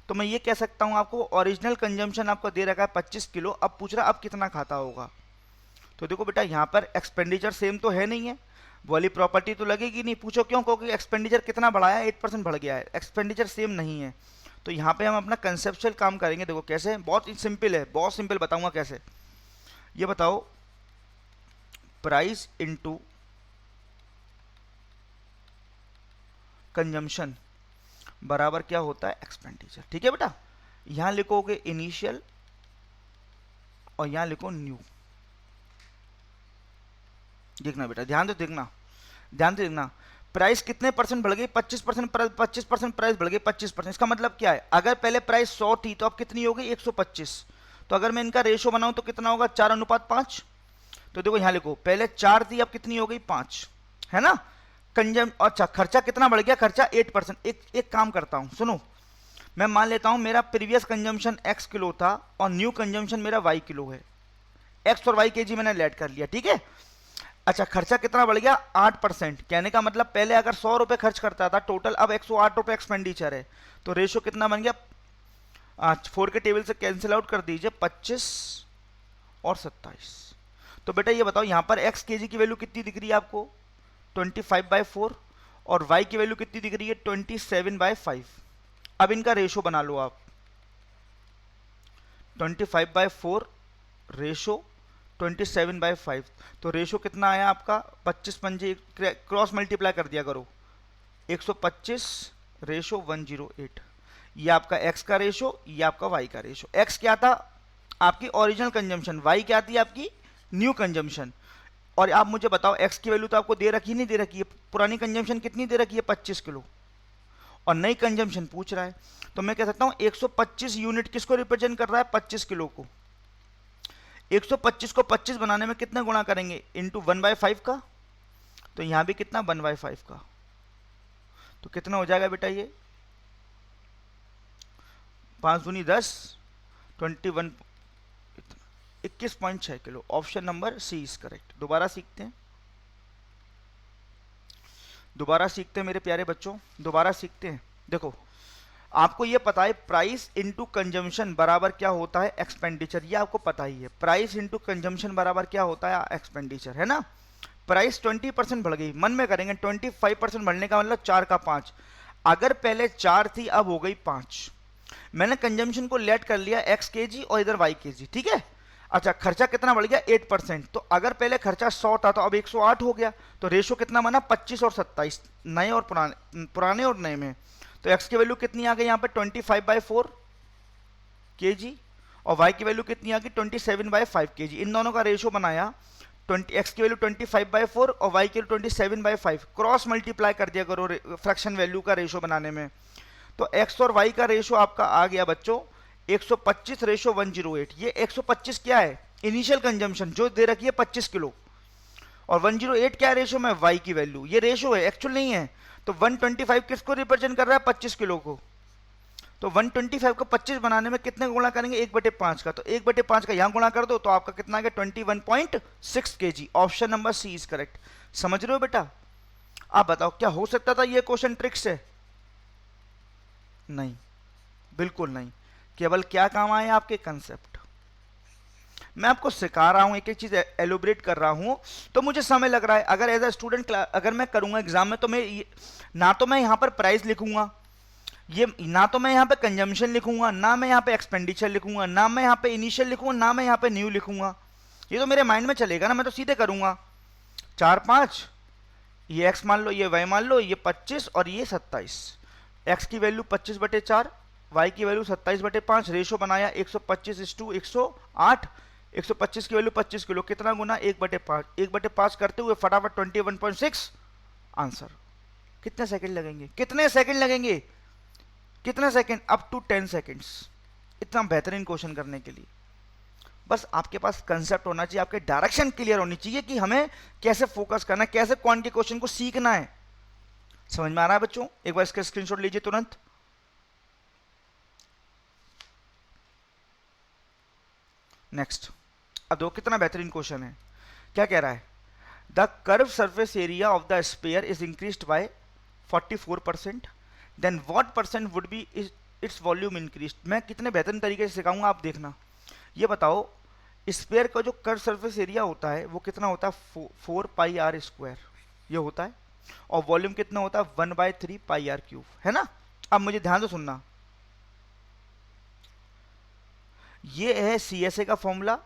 S1: तो मैं ये कह सकता हूं आपको, ओरिजिनल कंजम्पशन आपको दे रखा है 25 किलो, अब पूछ रहा है अब कितना खाता होगा। तो देखो बेटा यहाँ पर एक्सपेंडिचर सेम तो है नहीं है, वाली प्रॉपर्टी तो लगेगी नहीं, पूछो क्यों, क्योंकि एक्सपेंडिचर कितना बढ़ाया, 8% बढ़ गया है, एक्सपेंडिचर सेम नहीं है। तो यहाँ पे हम अपना कंसेप्चुअल काम करेंगे। देखो कैसे, बहुत सिंपल है, बहुत सिंपल बताऊंगा कैसे। ये बताओ, प्राइस इनटू कंजम्पशन बराबर क्या होता है, एक्सपेंडिचर। ठीक है बेटा, यहां लिखोगे इनिशियल और यहां लिखो न्यू। देखना बेटा, ध्यान से देखना, प्राइस कितने परसेंट बढ़ गई, 25%, 25% प्राइस बढ़ गई 25%। इसका मतलब क्या है, अगर पहले प्राइस 100 थी तो अब कितनी हो गई 125। तो अगर मैं इनका रेशो बनाऊं तो कितना होगा 4:5। तो देखो यहां लिखो, पहले 4 थी अब कितनी हो गई 5, है ना। अच्छा खर्चा कितना बढ़ गया, खर्चा 8%। एक काम करता हूं, सुनो, मैं मान लेता हूं मेरा प्रीवियस कंजम्पशन x किलो था और न्यू कंजम्पशन मेरा y किलो है, x और y केजी मैंने लेट कर लिया। ठीक है, अच्छा खर्चा कितना बढ़ गया 8%। कहने का मतलब पहले अगर 100 रुपए खर्च करता था टोटल, अब 108 रुपए एक्सपेंडिचर है। तो रेशो कितना बन गया, 4 के टेबल से कैंसिल आउट कर दीजिए, 25 और 27। तो बेटा ये बताओ यहां पर x केजी की वैल्यू कितनी दिख रही है आपको, 25/4, और y की वैल्यू कितनी दिख रही है 27/5। अब इनका रेशो बना लो आप, 25/4 रेशो 27/5। तो रेशो कितना आया आपका 25 पंजे, क्रॉस मल्टीप्लाई कर दिया करो, 125 रेशो 108। ये आपका x का रेशो, ये आपका y का रेशो। x क्या था आपकी ओरिजिनल कंजम्पशन, y क्या थी आपकी न्यू कंजम्पशन। और आप मुझे बताओ x की वैल्यू तो आपको दे रखी नहीं दे रखी है, पुरानी कंजम्पशन कितनी दे रखी है 25 किलो, और नई कंजम्पशन पूछ रहा है। तो मैं कह सकता हूं 125 यूनिट किसको रिप्रेजेंट कर रहा है 25 किलो को। 125 को 25 बनाने में कितना गुणा करेंगे, इंटू 1/5 का, तो यहां भी कितना 1/5 का। तो कितना हो जाएगा बेटा ये 5 दूनी 10, 21, 21.6 kilo. Option number C is correct. दोबारा सीखते हैं मेरे प्यारे बच्चों, दोबारा सीखते हैं। देखो आपको ये पता है प्राइस इनटू कंजम्पशन बराबर क्या होता है एक्सपेंडिचर, ये आपको पता ही है। प्राइस इनटू कंजम्पशन बराबर क्या होता है एक्सपेंडिचर, है ना। प्राइस 20% बढ़ गई, मन में करेंगे 25% बढ़ने का मतलब 4 का 5। अगर पहले 4 थी अब हो गई 5। मैंने कंजम्पशन को लेट कर लिया x केजी और इधर y केजी, ठीक है। अच्छा खर्चा कितना बढ़ गया 8%। तो अगर पहले खर्चा 100 था तो अब 108 हो गया। तो रेशो कितना बना 25 और 27, नए और पुराने और नए में। तो x की वैल्यू कितनी आ गई यहाँ पे 25/4 kg और y की वैल्यू कितनी आ गई 27/5 kg। इन दोनों का रेशियो बनाया, 20 x की वैल्यू 25/4 और y की वैल्यू 27/5, क्रॉस मल्टीप्लाई कर दिया करो फ्रैक्शन वैल्यू का रेशियो बनाने में। तो x और y का रेशियो आपका आ गया बच्चों 125:108। ये 125 क्या है? इनिशियल कंजम्पशन जो दे रखी है 25 किलो, और 108 क्या है रेशियो में? y की वैल्यू। ये रेशियो है, एक्चुअल नहीं है। तो 125 किसको रिप्रेजेंट कर रहा है? 25 किलो को। तो 125 को 25 बनाने में कितने गुणा करेंगे? 1/5 का। तो 1/5 का यहां गुणा कर दो तो आपका कितना आ गया? 21.6 kg। Option number C is correct. समझ रहे हो बेटा? आप बताओ क्या हो सकता था ये क्वेश्चन ट्रिक से? नहीं, बिल्कुल नहीं। केवल क्या काम आए? आपके कंसेप्ट। मैं आपको सिखा रहा हूं, एक एक चीज एलोबरेट कर रहा हूं, तो मुझे समय लग रहा है। अगर एज अ स्टूडेंट अगर मैं करूंगा एग्जाम में, तो मैं ना तो मैं यहां पर प्राइस लिखूंगा, ये ना तो मैं यहाँ पे कंजम्पशन लिखूंगा, ना मैं यहाँ पे एक्सपेंडिचर लिखूंगा, ना मैं यहाँ पे इनिशियल लिखूंगा, ना मैं यहाँ पे न्यू लिखूंगा। ये तो मेरे माइंड में चलेगा ना, मैं तो सीधे करूंगा 4 5, ये x मान लो, ये y मान लो, ये 25 और ये 27। x की वैल्यू 25/4, y की वैल्यू 27/5, रेशो बनाया 125:108। 125 की वैल्यू 25 किलो, कितना गुना? 1/5। 1/5 करते हुए फटाफट 21.6 आंसर। कितने सेकंड लगेंगे? कितने सेकंड लगेंगे? कितने सेकंड? Up to 10 seconds. इतना बेहतरीन क्वेश्चन करने के लिए बस आपके पास कंसेप्ट होना चाहिए, आपके डायरेक्शन क्लियर होनी चाहिए कि हमें कैसे फोकस करना है, कैसे कौन के क्वेश्चन को सीखना है। समझ में आ रहा है बच्चों? एक बार इसका स्क्रीनशॉट लीजिए तुरंत। नेक्स्ट, अब देखो कितना बेहतरीन क्वेश्चन है। क्या कह रहा है? The curve surface area of the sphere is increased by 44%, then what percent would be its volume increase. मैं कितने बेहतरीन तरीके से सिखाऊंगा, आप देखना। ये बताओ, स्फीयर का जो कर्व सरफेस एरिया होता है वो कितना होता है? 4πr², ये होता है। और वॉल्यूम कितना होता है? 1/3πr³ है ना। अब मुझे ध्यान से सुनना, ये है CSA का फॉर्मूला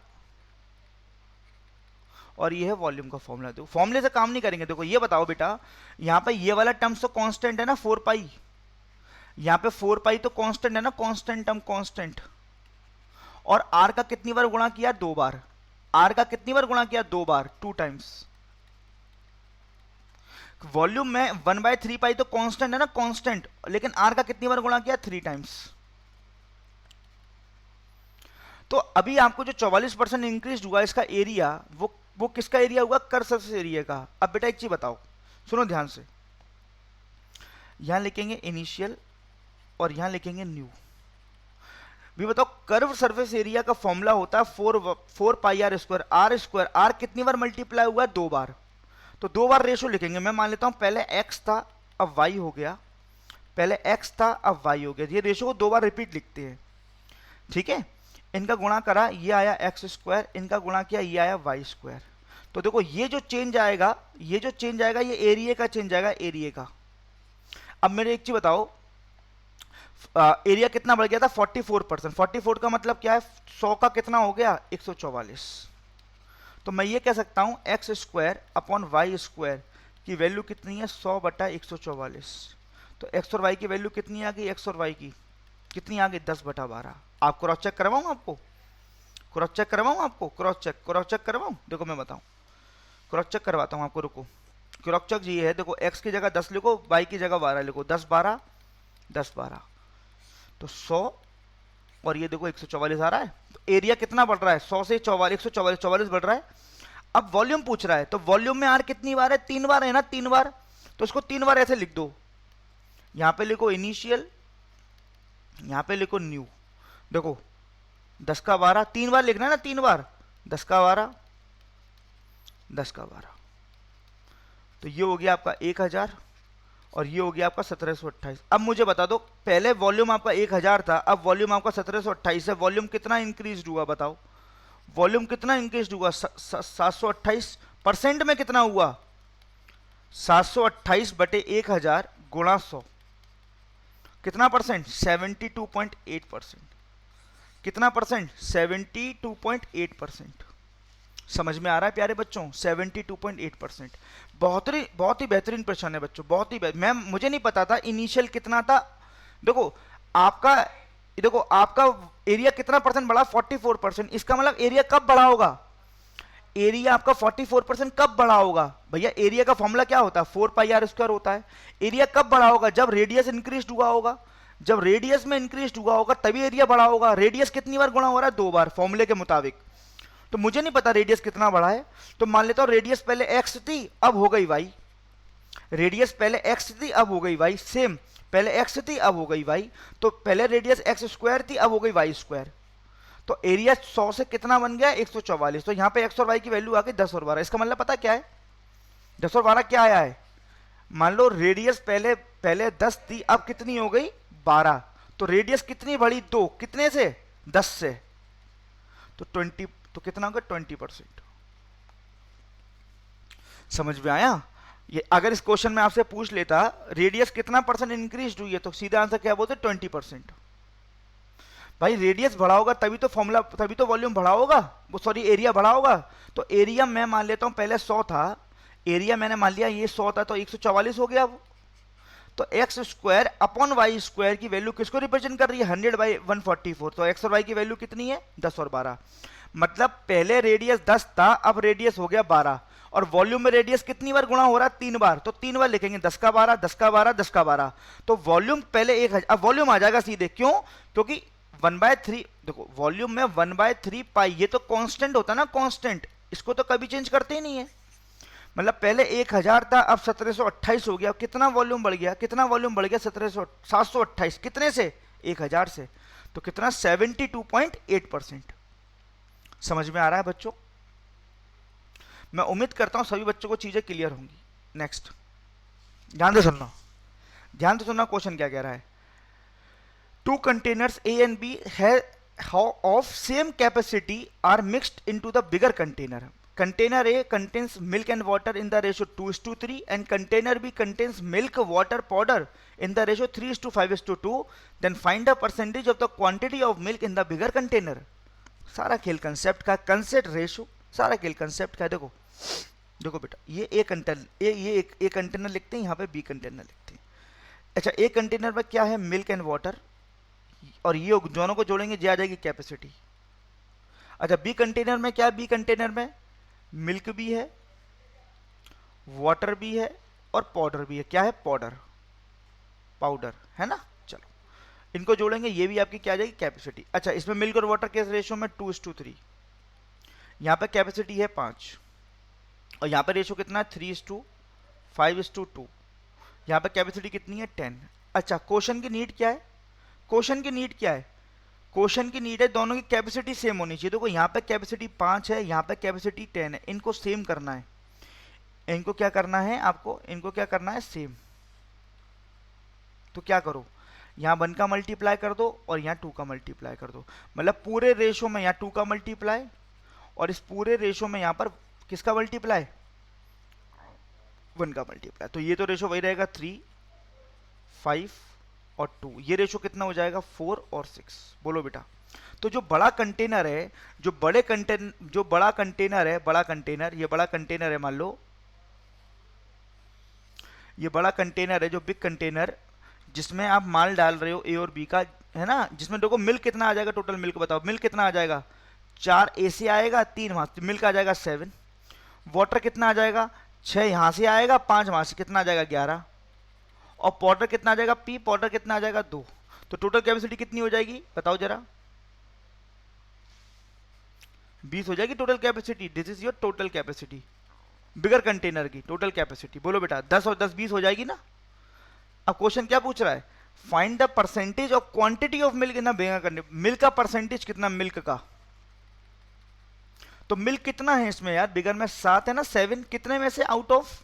S1: और ये है वॉल्यूम का फॉर्मूला। देखो फॉर्मूले से काम नहीं करेंगे। देखो ये बताओ बेटा, यहाँ पे ये वाला टर्म्स तो कांस्टेंट है ना, 4π। यहाँ पे 4π तो कांस्टेंट है ना, कांस्टेंट टर्म कांस्टेंट। और r का कितनी बार गुणा किया? 2 बार। r का कितनी बार गुणा किया? 2 बार, 2 टाइम्स। वॉल्यूम में 1/3π तो कांस्टेंट है ना, कांस्टेंट, लेकिन r का कितनी बार गुणा किया? 3 टाइम्स। तो अभी आपको जो 44% इंक्रीज हुआ इसका एरिया, वो किसका एरिया हुआ? कर्व सरफेस एरिया का। अब बेटा एक चीज बताओ, सुनो ध्यान से। यहां लिखेंगे इनिशियल और यहां लिखेंगे न्यू। भी बताओ, कर्व सरफेस एरिया का फॉर्मूला होता है 4πr²। r कितनी बार मल्टीप्लाई हुआ? 2 बार। तो 2 बार रेशो लिखेंगे। मैं मान लेता हूं पहले x था अब y हो गया, पहले x था अब y हो गया। ये रेशो को 2 बार रिपीट लिखते हैं, ठीक है। इनका गुणा करा, ये आया x², इनका गुणा किया, ये आया y²। तो देखो ये जो चेंज आएगा, ये जो चेंज आएगा, ये एरिया का चेंज आएगा, एरिया का। अब मेरे एक चीज बताओ, एरिया कितना बढ़ गया था? 44%। 44 का मतलब क्या है? 100 का कितना हो गया? 144। तो मैं ये कह सकता हूं x² अपॉन y² की वैल्यू कितनी है? 100/144। तो x और y की वैल्यू कितनी आ गई? x और y की कितनी आ गई? 10/12। आप क्रॉस चेक करवाऊं आपको? क्रॉस चेक करवाऊं आपको? क्रॉस चेक करवाऊं? देखो मैं बताऊं, क्रॉस चेक करवाता हूं आपको, रुको। क्रॉस चेक ये है, देखो x की जगह 10 लिखो, y की जगह 12 लिखो। 10 12 10 12 तो 100 और ये देखो 144 आ रहा है। तो एरिया कितना बढ़ रहा है? 100 से 144 बढ़ रहा है। अब वॉल्यूम पूछ रहा है, तो वॉल्यूम में r कितनी बार है? 3 बार है ना, 3 बार। तो इसको 3 बार ऐसे लिख दो, यहां पे लिखो इनिशियल, यहां पे लिखो न्यू। देखो 10 का 12, 3 बार लिखना है ना, 3 बार। 10 का 12 10 का 12, तो ये हो गया आपका 1000 और ये हो गया आपका 1728। अब मुझे बता दो, पहले वॉल्यूम आपका 1000 था, अब वॉल्यूम आपका 1728 है। वॉल्यूम कितना इंक्रीज हुआ बताओ? वॉल्यूम कितना इंक्रीज हुआ? 728% में कितना हुआ? 728/1000 गुणा 100, कितना परसेंट? 72.8%। कितना परसेंट? 72.8%। समझ में आ रहा है प्यारे बच्चों? 72.8%। बहुत ही बेहतरीन प्रश्न है बच्चों, बहुत ही मुझे नहीं पता था इनिशियल कितना था देखो आपका, देखो आपका एरिया कितना परसेंट बढ़ा, 44%। इसका मतलब एरिया कब बढ़ा होगा, एरिया आपका 44% कब बढ़ा होगा भैया, एरिया का फॉर्मूला क्या होता है, 4 पाई r² होता है। एरिया कब बढ़ा होगा, जब रेडियस इंक्रीज हुआ होगा, जब रेडियस में इंक्रीज हुआ होगा तभी एरिया बढ़ा होगा। रेडियस कितनी बार गुणा हो रहा है, 2 बार फॉर्मूले के मुताबिक। तो मुझे नहीं पता रेडियस कितना बढ़ा है, तो मान लेता हूं रेडियस पहले एक्स थी अब हो गई वाई, रेडियस पहले एक्स थी अब हो गई वाई, सेम पहले एक्स थी अब हो गई वाई, तो पहले रेडियस x² थी अब हो गई y²। तो एरिया 100 से कितना बन गया, 144। तो यहाँ पे x और y की वैल्यू आ गई 10 और 12। इसका मतलब पता क्या है, 10 और 12 क्या आया है, मान लो रेडियस पहले पहले 10 थी अब कितनी हो गई 12, तो रेडियस कितनी बढ़ी, 2, कितने से, 10 से, तो 20, तो कितना होगा 20%। समझ में आया। ये अगर इस क्वेश्चन में आपसे पूछ लेता रेडियस कितना परसेंट इंक्रीज हुई है, तो सीधा आंसर क्या बोलते, 20%। भाई रेडियस बढ़ा होगा तभी तो फॉर्मूला, तभी तो वॉल्यूम बढ़ा होगा, वो सॉरी एरिया बढ़ा होगा। तो एरिया मैं मान लेता हूं पहले 100 था, एरिया मैंने मान लिया ये 100 था, तो 144 हो गया। तो x² अपॉन y² की वैल्यू किसको रिप्रेजेंट कर रही है, 100/144। तो x और y की वैल्यू कितनी है, 10 और 12। मतलब पहले रेडियस 10 था अब रेडियस हो गया 12, और वॉल्यूम में रेडियस कितनी बार गुणा हो रहा है, 3 बार, तो 3 बार लिखेंगे 10 का 12, 10 का 12, 10 का 12। तो वॉल्यूम पहले 1000, अब वॉल्यूम आ जाएगा सीधे, क्यों, क्योंकि 1/3, देखो वॉल्यूम में 1/3 पाई, ये तो कांस्टेंट होता है ना, कांस्टेंट, इसको तो कभी चेंज करते ही नहीं है। मतलब पहले 1000 था अब 1728 हो गया, कितना वॉल्यूम बढ़ गया, कितना वॉल्यूम बढ़ गया, 728, कितने से, 1000 से, तो कितना 72.8%। समझ में आ रहा है बच्चों, मैं उम्मीद करता हूं सभी बच्चों को चीजें क्लियर होंगी। नेक्स्ट, ध्यान से सुनना, ध्यान से सुनना, क्वेश्चन क्या कह रहा है। Two containers A and B of same capacity are mixed into the bigger container. Container A contains milk and water in the ratio 2:3, and container B contains milk, water, powder in the ratio 3:5:2. Then find the percentage of the quantity of milk in the bigger container. सारा खेल concept का, concept ratio, सारा खेल concept का है। देखो देखो बेटा, ये ए कंटेनर, ये एक कंटेनर लिखते हैं, यहाँ पे बी कंटेनर लिखते हैं। अच्छा, एक कंटेनर में क्या है, मिल्क एंड वाटर, और ये दोनों को जोड़ेंगे जे आ जाएगी कैपेसिटी। अच्छा, बी कंटेनर में क्या है, बी कंटेनर में मिल्क भी है, वाटर भी है, और पाउडर भी है। क्या है, पाउडर, पाउडर है ना। चलो इनको जोड़ेंगे, ये भी आपकी क्या आ जाएगी, कैपेसिटी। अच्छा, इसमें मिल्क और वाटर के रेशियो में 2:3, यहाँ पे कैपेसिटी है 5, और यहाँ पे रेशियो कितना है 3:5:2, यहाँ पे कैपेसिटी कितनी है 10। अच्छा, क्वेश्चन की नीड क्या है, क्वेश्चन की नीड क्या है, क्वेश्चन की नीड है दोनों की कैपेसिटी सेम होनी चाहिए। देखो यहाँ पे कैपेसिटी 5 है, यहाँ पे कैपेसिटी 10 है, इनको सेम करना है। इनको क्या करना है आपको, इनको क्या करना है, सेम। तो क्या करो, यहाँ 1 का मल्टीप्लाई कर दो और यहाँ 2 का मल्टीप्लाई कर दो। मतलब पूरे रेशो में यहाँ 2 का मल्टीप्लाई, और इस पूरे रेशो में यहाँ पर किसका मल्टीप्लाई, 1 का मल्टीप्लाई। तो ये तो रेशो वही रहेगा 3, 5 और 2। ये रेशो कितना हो जाएगा, 4 और 6। बोलो बेटा। तो जो बड़ा कंटेनर है, जो बड़ा कंटेनर है, बड़ा कंटेनर, ये बड़ा कंटेनर है, मान लो ये बड़ा कंटेनर है, जो बिग कंटेनर जिसमें आप माल डाल रहे हो ए और बी का, है ना, जिसमें देखो मिल्क कितना आ जाएगा, टोटल मिल्क बताओ, मिल्क कितना आ जाएगा, 4 ए से आएगा, 3 वहां से, मिल्क आ जाएगा 7। वाटर कितना आ जाएगा, 6 यहां से आएगा, 5 वहां से, कितना आ जाएगा 11। और पाउडर कितना आ जाएगा, पी, पाउडर कितना आ जाएगा 2। तो टोटल कैपेसिटी कितनी हो जाएगी बताओ जरा, 20 हो जाएगी total capacity. This is your total capacity bigger container की टोटल कैपेसिटी। बोलो बेटा, 10 और 10 20 हो जाएगी ना। अब क्वेश्चन क्या पूछ रहा है, find the percentage of quantity of milk in the bigger container. Milk का परसेंटेज कितना, मिल्क का, तो मिल्क कितना है इसमें यार, बिगर में 7 है ना, 7 कितने में से, आउट ऑफ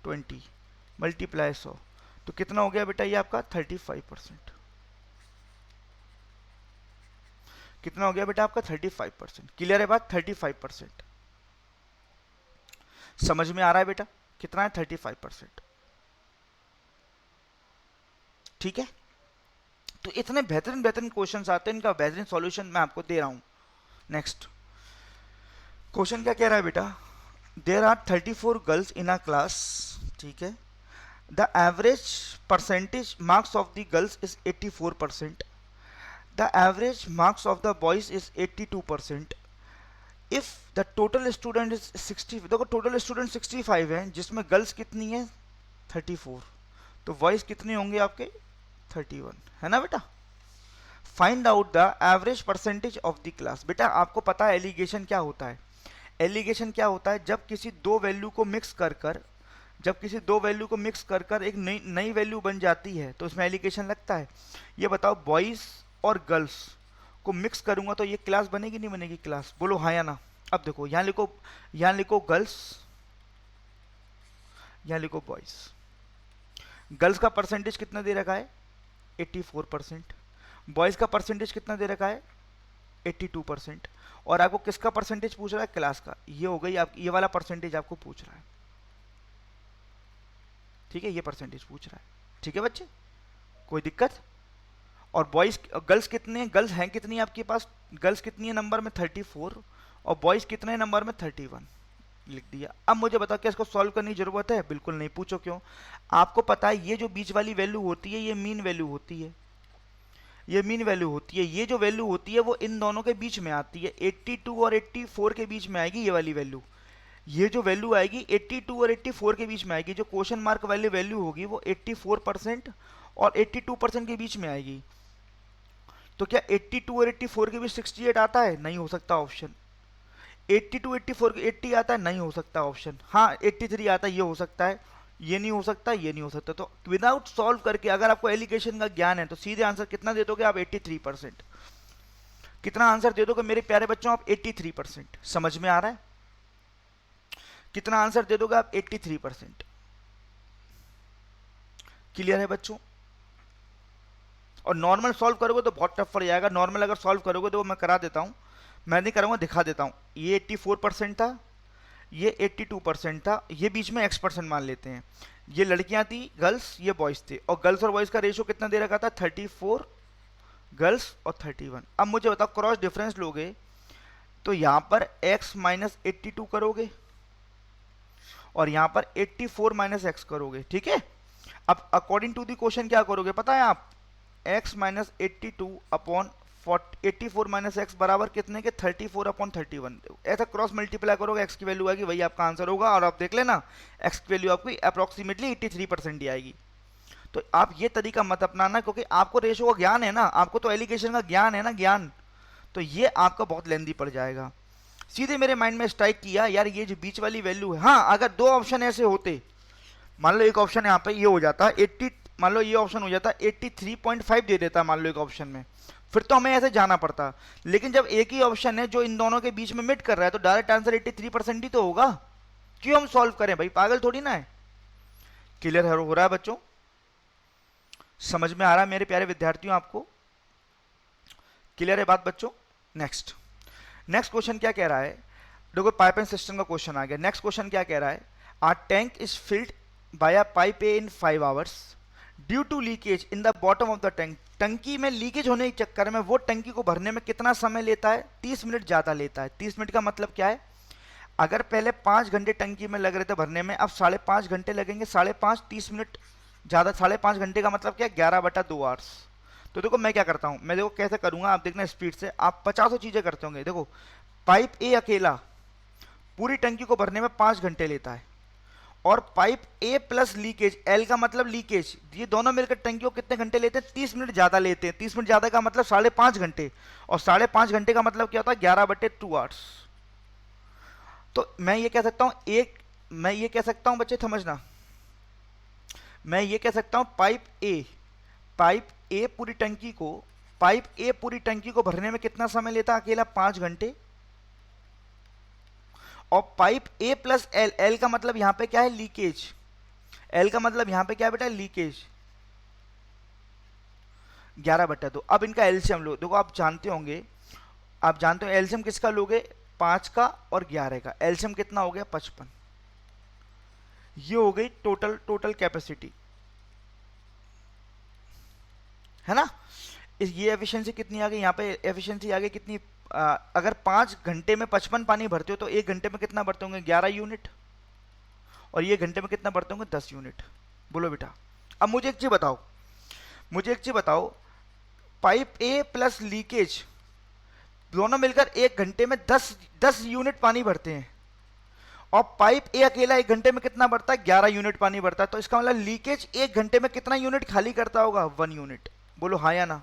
S1: 20 मल्टीप्लाई 100, तो कितना हो गया बेटा ये आपका 35%। कितना हो गया बेटा आपका 35%। क्लियर है बात, 35%। समझ में आ रहा है बेटा, कितना है 35%। ठीक है, तो इतने बेहतरीन बेहतरीन क्वेश्चंस आते हैं, इनका बेहतरीन सॉल्यूशन मैं आपको दे रहा हूं। नेक्स्ट क्वेश्चन क्या कह रहा है बेटा, there are 34 girls in a class, ठीक है, the average percentage marks of the girls is 84%, the average marks of the boys is 82%। If the total student is 60, देखो टोटल स्टूडेंट 65 है, जिसमें गर्ल्स कितनी है 34, तो बॉयज कितने होंगे आपके 31, है ना बेटा। Find out the average percentage of the class. बेटा आपको पता है एलिगेशन क्या होता है, एलिगेशन क्या होता है, जब किसी दो वैल्यू को मिक्स कर कर, जब किसी दो वैल्यू को मिक्स कर कर एक नई नई वैल्यू बन जाती है तो उसमें एलिगेशन लगता है। ये बताओ बॉयज और गर्ल्स को मिक्स करूंगा तो ये क्लास बनेगी नहीं बनेगी क्लास, बोलो हाँ या ना। अब देखो यहाँ लिखो गर्ल्स, यहाँ लिखो बॉयज। गर्ल्स का परसेंटेज कितना दे रखा है 84%, बॉयज का परसेंटेज कितना दे रखा है 82%, और आपको किसका परसेंटेज पूछ रहा है क्लास का, ये हो गई आप, ये वाला परसेंटेज आपको पूछ रहा है, ठीक है, ये परसेंटेज पूछ रहा है, ठीक है बच्चे, कोई दिक्कत। और बॉयज गर्ल्स कितने, गर्ल्स हैं कितनी आपके पास, गर्ल्स कितनी है नंबर में 34, और बॉयज कितने नंबर में 31, लिख दिया। अब मुझे बताओ क्या इसको सॉल्व करने की जरूरत है, बिल्कुल नहीं, पूछो क्यों। आपको पता है ये जो बीच वाली वैल्यू होती है ये मीन वैल्यू होती है, ये मीन वैल्यू होती है, ये जो वैल्यू होती है वो इन दोनों के बीच में आती है, 82 और 84 के बीच में आएगी ये वाली वैल्यू, ये जो वैल्यू आएगी 82 और 84 के बीच में आएगी, जो क्वेश्चन मार्क वाली वैल्यू होगी वो 84% और 82% के बीच में आएगी। तो क्या 82 और 84 के बीच 68 आता है, नहीं हो सकता ऑप्शन। 82 84 80 आता है, नहीं हो सकता ऑप्शन। हाँ 83 आता है, ये हो सकता है, ये नहीं हो सकता, ये नहीं हो सकता। तो विदाउट सॉल्व करके अगर आपको एलिगेशन का ज्ञान है तो सीधे आंसर कितना दे दोगे आप 83%। कितना आंसर दे दोगे मेरे प्यारे बच्चों आप 83%, समझ में आ रहा है, कितना आंसर दे दोगे आप 83%, क्लियर है बच्चों। और नॉर्मल सॉल्व करोगे तो बहुत टफ पड़ जाएगा, नॉर्मल अगर सॉल्व करोगे तो मैं करा देता हूँ, मैं नहीं कराऊंगा दिखा देता हूँ। ये 84% था, ये 82% था, ये बीच में x% मान लेते हैं, ये लड़कियां थी गर्ल्स, ये बॉयज थे, और गर्ल्स और बॉयज का रेशियो कितना दे रखा था 34 गर्ल्स और 31। अब मुझे बताओ क्रॉस डिफरेंस लोगे तो यहाँ पर x माइनस 82 करोगे और यहाँ पर 84 माइनस एक्स करोगे, ठीक है। अब अकॉर्डिंग टू दी क्वेश्चन क्या करोगे पता है आप, x minus 82 upon 84 minus x बराबर कितने के 34 अपॉन 31, ऐसा क्रॉस मल्टीप्लाई करोगे x की वैल्यू आएगी, वही आपका आंसर होगा। और आप देख लेना x की वैल्यू आपकी अप्रोक्सीमेटली 83% ही आएगी। तो आप ये तरीका मत अपनाना, क्योंकि आपको रेशो का ज्ञान है ना, आपको तो एलिगेशन का ज्ञान है ना, ज्ञान, तो ये आपका बहुत लेंदी पड़ जाएगा। सीधे मेरे माइंड में स्ट्राइक किया यार ये जो बीच वाली वैल्यू है, हाँ अगर दो ऑप्शन ऐसे होते, मान लो एक ऑप्शन यहाँ पे ये हो जाता 80, मान लो ये ऑप्शन हो जाता 83.5 दे देता मान लो एक ऑप्शन में, फिर तो हमें ऐसे जाना पड़ता। लेकिन जब एक ही ऑप्शन है जो इन दोनों के बीच में मिट कर रहा है तो डायरेक्ट आंसर 83% ही तो होगा, क्यों हम सॉल्व करें भाई, पागल थोड़ी ना है। क्लियर हो रहा है बच्चों, समझ में आ रहा है मेरे प्यारे विद्यार्थियों आपको, क्लियर है बात बच्चों। नेक्स्ट क्वेश्चन क्या कह रहा है, देखो पाइप एंड सिस्टम का क्वेश्चन आ गया। नेक्स्ट क्वेश्चन क्या कह रहा है, a tank is filled by a pipe A in 5 hours due to leakage in the bottom of the tank. टंकी में लीकेज होने के चक्कर में वो टंकी को भरने में कितना समय लेता है, 30 मिनट ज़्यादा लेता है। 30 मिनट का मतलब क्या है, अगर पहले 5 घंटे टंकी में लग रहे थे भरने में, अब 5.5 घंटे लगेंगे, 5.5 30 मिनट ज़्यादा, 5.5 घंटे का मतलब क्या है 11/2 आवर्स। तो देखो मैं क्या करता हूँ, मैं देखो कैसे करूँगा, आप देखना स्पीड से, आप 50 चीज़ें करते होंगे। देखो पाइप ए अकेला पूरी टंकी को भरने में 5 घंटे लेता है, और pipe A plus leakage, L का मतलब लीकेज, ये दोनों मिलकर टंकी को कितने घंटे लेते हैं, 30 मिनट ज़्यादा लेते हैं। 30 मिनट ज़्यादा का मतलब 5.5 घंटे, और 5.5 घंटे का मतलब क्या होता है 11/2 आवर्स। तो मैं ये कह सकता हूँ मैं ये कह सकता हूँ बच्चे समझना, मैं ये कह सकता हूँ पाइप ए पूरी टंकी को भरने में कितना समय लेता है अकेला 5 घंटे, और pipe A plus L, L का मतलब यहां पे क्या है लीकेज, एल का मतलब यहां पे क्या है बेटा लीकेज, 11/2। अब इनका एलसीएम लो, देखो आप जानते होंगे, आप जानते हो एलसीएम किसका लोगे, 5 का और 11 का, एलसीएम कितना हो गया 55। ये हो गई टोटल कैपेसिटी, है ना। ये एफिशिएंसी कितनी आ गई, यहाँ पे एफिशिएंसी आ गई कितनी, अगर 5 घंटे में 55 पानी भरते हो तो 1 घंटे में कितना भरते होंगे 11 यूनिट, और ये घंटे में कितना भरते होंगे 10 यूनिट। बोलो बेटा। अब मुझे एक चीज बताओ, पाइप ए प्लस लीकेज दोनों मिलकर 1 घंटे में 10 यूनिट पानी भरते हैं, और पाइप ए अकेला 1 घंटे में कितना भरता है? 11 यूनिट पानी भरता है। तो इसका मतलब लीकेज 1 घंटे में कितना यूनिट खाली करता होगा? 1 यूनिट। बोलो हाँ या ना।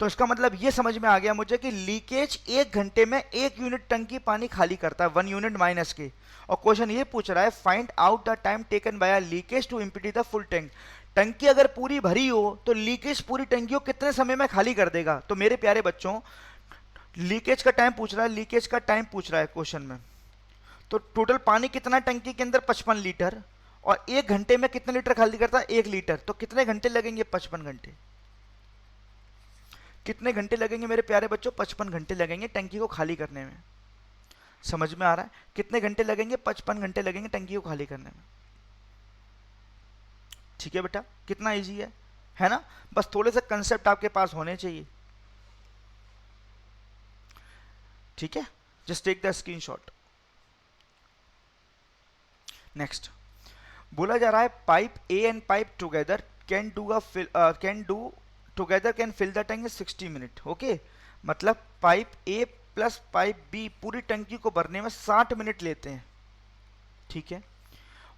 S1: तो इसका मतलब ये समझ में आ गया मुझे कि लीकेज 1 घंटे में 1 यूनिट टंकी पानी खाली करता है, 1 यूनिट माइनस के। और क्वेश्चन ये पूछ रहा है find out the time taken by leakage to empty the full tank. टंकी अगर पूरी भरी हो तो लीकेज पूरी टंकी को कितने समय में खाली कर देगा? तो मेरे प्यारे बच्चों, लीकेज का टाइम पूछ रहा है क्वेश्चन में। तो टोटल पानी कितना टंकी के अंदर? 55 लीटर। और 1 घंटे में कितने लीटर खाली करता है? 1 लीटर। तो कितने घंटे लगेंगे? 55 घंटे। कितने घंटे लगेंगे मेरे प्यारे बच्चों? 55 घंटे लगेंगे टंकी को खाली करने में। समझ में आ रहा है? कितने घंटे लगेंगे? 55 घंटे लगेंगे टंकी को खाली करने में। ठीक है बेटा, कितना इजी है ना? बस थोड़े से कंसेप्ट आपके पास होने चाहिए। ठीक है, just take the screenshot. Next बोला जा रहा है pipe A and pipe together can fill the tank in 60 minute. Okay, मतलब pipe A plus pipe B पूरी टंकी को भरने में 60 मिनट लेते हैं। ठीक है,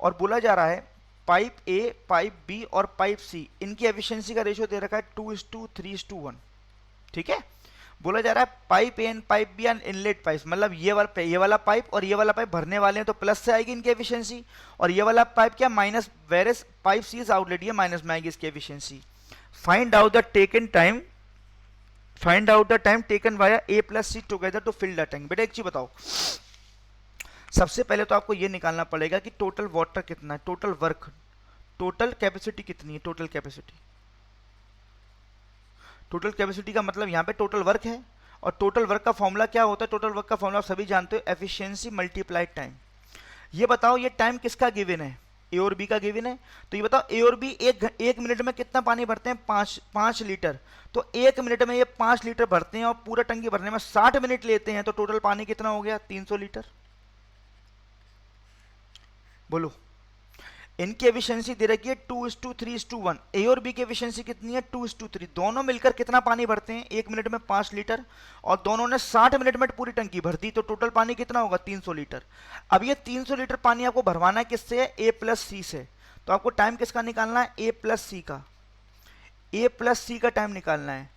S1: और बोला जा रहा है पाइप ए, पाइप बी और पाइप सी, इनकी एफिशिएंसी का रेशियो दे रखा है 2:3:1। ठीक है, बोला जा रहा है pipe A and pipe B and inlet pipe, मतलब ये वाला पाइप और ये वाला पाइप भरने वाले हैं तो प्लस से आएगी इनकी एफिशिएंसी, और ये वाला पाइप क्या? Minus. Whereas pipe C is outlet, ये माइनस में आएगी इसकी efficiency. Find out the time taken via A plus C together to fill the tank. बेटा एक चीज बताओ, सबसे पहले तो आपको ये निकालना पड़ेगा कि टोटल वाटर कितना है, टोटल वर्क, टोटल कैपेसिटी कितनी है? टोटल कैपेसिटी का मतलब यहाँ पे टोटल वर्क है, और टोटल वर्क का फॉर्मूला क्या होता है? टोटल वर्क का फॉर्मूला आप सभी जानते हो, एफिशिएंसी मल्टीप्लाइड टाइम। ये बताओ ये टाइम किसका गिवन है? ए और बी का गिवन है। तो ये बताओ ए और बी एक मिनट में कितना पानी भरते हैं? 5 लीटर। तो 1 मिनट में ये 5 लीटर भरते हैं और पूरा टंकी भरने में 60 मिनट लेते हैं, तो टोटल पानी कितना हो गया? 300 लीटर। बोलो, इनकी एफिशिएंसी दे रखी है 2:3:1। ए और बी की एफिशिएंसी कितनी है? 2:3। दोनों मिलकर कितना पानी भरते हैं? 1 मिनट में 5 लीटर, और दोनों ने 60 मिनट में पूरी टंकी भर दी, तो टोटल पानी कितना होगा? 300 लीटर। अब ये 300 लीटर पानी आपको भरवाना है किससे? ए प्लस सी से। तो आपको टाइम किसका निकालना है? ए प्लस सी का। ए प्लस सी का टाइम निकालना है।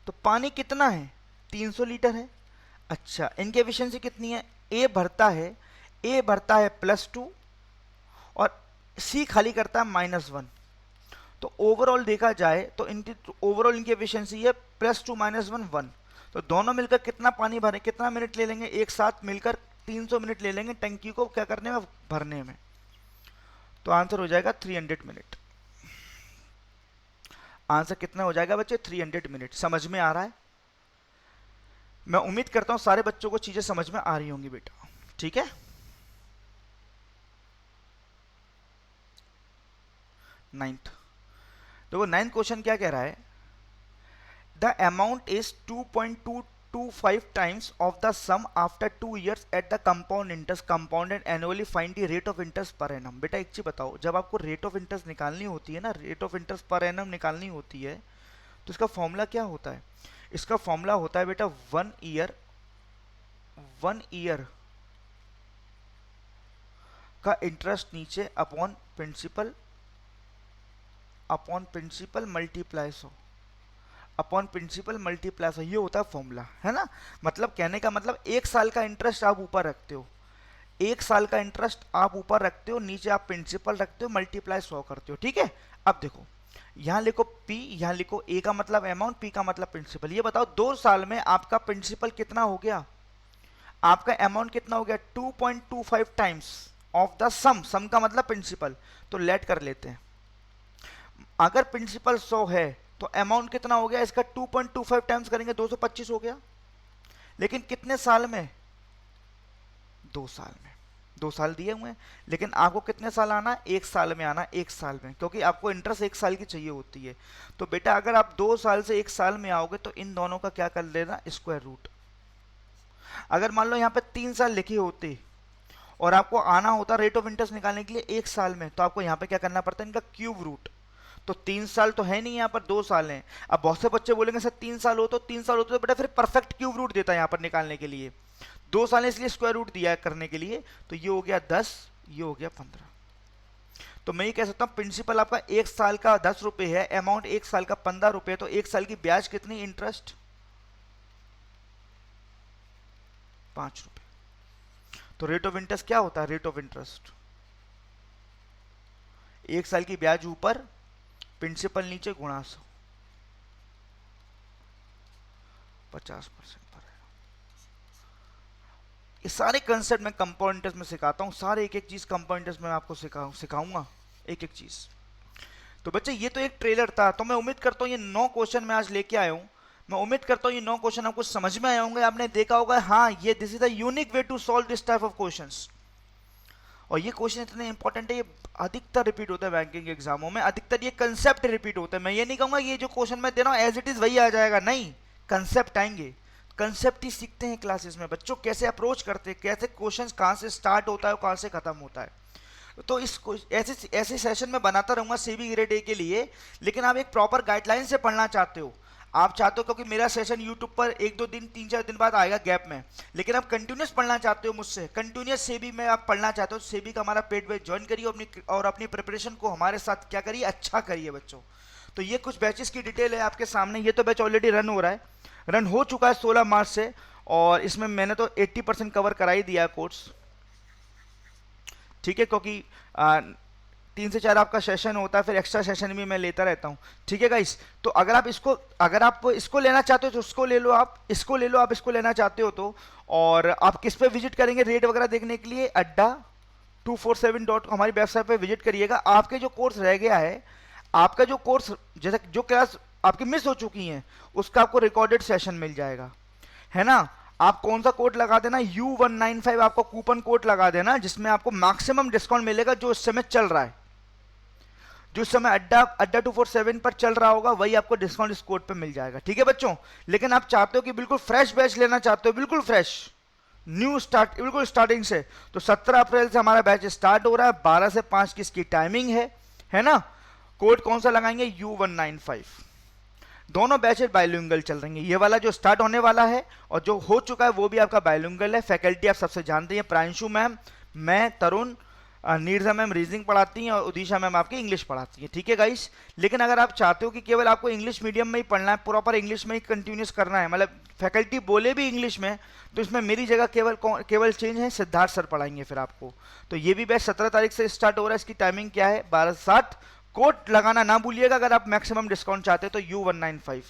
S1: तो पानी कितना है? 300 लीटर है। अच्छा, इनकी एफिशिएंसी कितनी है? ए भरता है +2 और सी खाली करता है -1। तो ओवरऑल देखा जाए तो इनकी इनकी एफिशिएंसी है +2 -1 1। तो दोनों मिलकर कितना पानी भरे, कितना मिनट ले लेंगे? एक साथ मिलकर 300 मिनट ले लेंगे टंकी को क्या करने में? भरने में। तो आंसर हो जाएगा 300 मिनट। आंसर कितना हो जाएगा बच्चे? 300 मिनट। समझ में आ रहा है? मैं उम्मीद करता हूं सारे बच्चों को चीजें समझ में आ रही होंगी बेटा। ठीक है, 9th देखो 9th क्वेश्चन क्या कह रहा है? The amount is 2.225 times of the sum after 2 years at the compound interest compounded annually, find the rate of interest per annum. बेटा एक चीज बताओ, जब आपको रेट ऑफ इंटरेस्ट निकालनी होती है ना, rate of interest per annum निकालनी होती है, तो इसका फॉर्मूला क्या होता है? इसका फॉर्मूला होता है बेटा 1 ईयर का इंटरेस्ट नीचे upon principal multiply 100 upon principal multiply 100, ये होता है फॉर्मूला, है ना? मतलब कहने का मतलब 1 साल का इंटरेस्ट आप ऊपर रखते हो, 1 साल का इंटरेस्ट आप ऊपर रखते हो, नीचे आप प्रिंसिपल रखते हो, मल्टीप्लाई 100 करते हो। ठीक है, अब देखो यहाँ लिखो P, यहाँ लिखो A का मतलब अमाउंट, P का मतलब प्रिंसिपल। ये बताओ 2 साल में आपका प्रिंसिपल कितना हो गया? आपका अमाउंट कितना हो गया? 2.25 टाइम्स ऑफ द सम का मतलब प्रिंसिपल। तो लेट कर लेते हैं, अगर प्रिंसिपल 100 है तो अमाउंट कितना हो गया इसका? 2.25 टाइम्स करेंगे 225 हो गया। लेकिन कितने साल में? 2 साल में। 2 साल दिए हुए हैं, लेकिन आपको कितने साल आना? 1 साल में आना, 1 साल में, क्योंकि आपको इंटरेस्ट 1 साल की चाहिए होती है। तो बेटा अगर आप 2 साल से 1 साल में आओगे तो इन दोनों का क्या कर लेना? Square root. अगर मान लो यहाँ पे 3 साल लिखे होते और आपको आना होता रेट ऑफ इंटरेस्ट निकालने के लिए 1 साल में, तो आपको यहाँ पे क्या करना पड़ता है, इनका क्यूब रूट। तो 3 साल तो है नहीं, यहाँ पर 2 साल हैं। अब बहुत से बच्चे बोलेंगे सर 3 साल हो तो 3 साल होते तो बेटा फिर परफेक्ट क्यूब रूट देता है यहाँ पर निकालने के लिए। 2 साल इसलिए स्क्वायर रूट दिया है करने के लिए, तो ये हो गया 10, ये हो गया 15। तो मैं ये कह सकता हूँ प्रिंसिपल आपका 1 साल का 10 रुपए है, अमाउंट 1 साल का 15 रुपए, तो 1 साल की ब्याज कितनी, इंटरेस्ट 5 रुपए। तो रेट ऑफ इंटरेस्ट क्या होता है, रेट ऑफ इंटरेस्ट 1 साल की ब्याज ऊपर, प्रिंसिपल नीचे, गुणा 100, 50% पर है। ये सारे कंसेप्ट मैं कंपाउंड इंटरेस्ट में सिखाता हूँ, सारे एक एक चीज कंपाउंड इंटरेस्ट में आपको सिखाऊंगा एक एक चीज। तो बच्चे ये तो एक ट्रेलर था, तो मैं उम्मीद करता हूँ ये 9 क्वेश्चन मैं आज लेके आया हूँ। मैं उम्मीद करता हूँ ये 9 क्वेश्चन आपको समझ में आए होंगे, आपने देखा होगा हाँ ये this is the unique way to solve this type of questions. और ये क्वेश्चन इतने इंपॉर्टेंट है, ये अधिकतर रिपीट होता है बैंकिंग एग्जामों में, अधिकतर ये कंसेप्ट रिपीट होते हैं। मैं ये नहीं कहूंगा ये जो क्वेश्चन मैं दे रहा हूँ एज इट इज वही आ जाएगा, नहीं, कंसेप्ट आएंगे। कंसेप्ट ही सीखते हैं क्लासेस में बच्चों, कैसे अप्रोच करते हैं, कैसे क्वेश्चन कहाँ से स्टार्ट होता है और कहाँ से खत्म होता है। तो इस ऐसे सेशन में बनाता रहूंगा सेबी ग्रेड ए के लिए, लेकिन आप एक प्रॉपर गाइडलाइन से पढ़ना चाहते हो, आप चाहते हो, क्योंकि मेरा सेशन यूट्यूब पर 1-2 दिन 3-4 दिन बाद आएगा गैप में, लेकिन आप कंटिन्यूस पढ़ना चाहते हो मुझसे, कंटिन्यूस सेबी में आप पढ़ना चाहते हो, सेबी का हमारा पेड बैच ज्वाइन करिए और अपनी प्रिपरेशन को हमारे साथ क्या करिए, अच्छा करिए बच्चों। तो ये कुछ बैचेस की डिटेल है आपके सामने। ये तो बैच ऑलरेडी रन हो रहा है, रन हो चुका है 16 मार्च से, और इसमें मैंने तो 80% कवर करा ही दिया है कोर्स, ठीक है, क्योंकि 3 से 4 आपका सेशन होता है, फिर एक्स्ट्रा सेशन भी मैं लेता रहता हूँ, ठीक है गाइस। तो अगर आप इसको लेना चाहते हो तो उसको ले लो, आप इसको ले लो, आप इसको लेना चाहते हो तो। और आप किस पे विजिट करेंगे रेट वगैरह देखने के लिए, adda247.com हमारी वेबसाइट पे विजिट करिएगा। आपके जो कोर्स रह गया है, आपका जो कोर्स, जैसे जो क्लास आपकी मिस हो चुकी हैं, उसका आपको रिकॉर्डेड सेशन मिल जाएगा, है ना। आप कौन सा कोड लगा देना, U195 आपको कूपन कोड लगा देना, जिसमें आपको मैक्सिमम डिस्काउंट मिलेगा जो इस समय चल रहा है, जो इस समय अड्डा 247 पर चल रहा होगा, वही आपको डिस्काउंट इस कोड पे मिल जाएगा, ठीक है बच्चों। लेकिन आप चाहते हो कि बिल्कुल फ्रेश बैच लेना चाहते हो, बिल्कुल फ्रेश न्यू स्टार्ट, बिल्कुल स्टार्टिंग से, तो 17 अप्रैल से हमारा बैच स्टार्ट हो रहा है, 12 से 5 की इसकी टाइमिंग है ना। कोड कौन सा लगाएंगे, U195। दोनों बैचेस बायलिंगुअल चल रही हैं, ये वाला जो स्टार्ट होने वाला है और जो हो चुका है वो भी आपका बायलिंगुअल है। फैकल्टी आप सबसे जानते हैं, प्रांशु मैम, मैं, तरुण, नीरजा मैम रीजनिंग पढ़ाती हैं और उदिशा मैम आपकी इंग्लिश पढ़ाती हैं, ठीक है गाइस। लेकिन अगर आप चाहते हो कि केवल आपको इंग्लिश मीडियम में ही पढ़ना है, प्रॉपर इंग्लिश में ही कंटिन्यूस करना है, मतलब फैकल्टी बोले भी इंग्लिश में, तो इसमें मेरी जगह केवल चेंज है, सिद्धार्थ सर पढ़ाएंगे फिर आपको। तो ये भी बैच 17 तारीख से स्टार्ट हो रहा है, इसकी टाइमिंग क्या है, 12 से 7। कोड लगाना ना भूलिएगा अगर आप मैक्सिमम डिस्काउंट चाहते हो तो U195,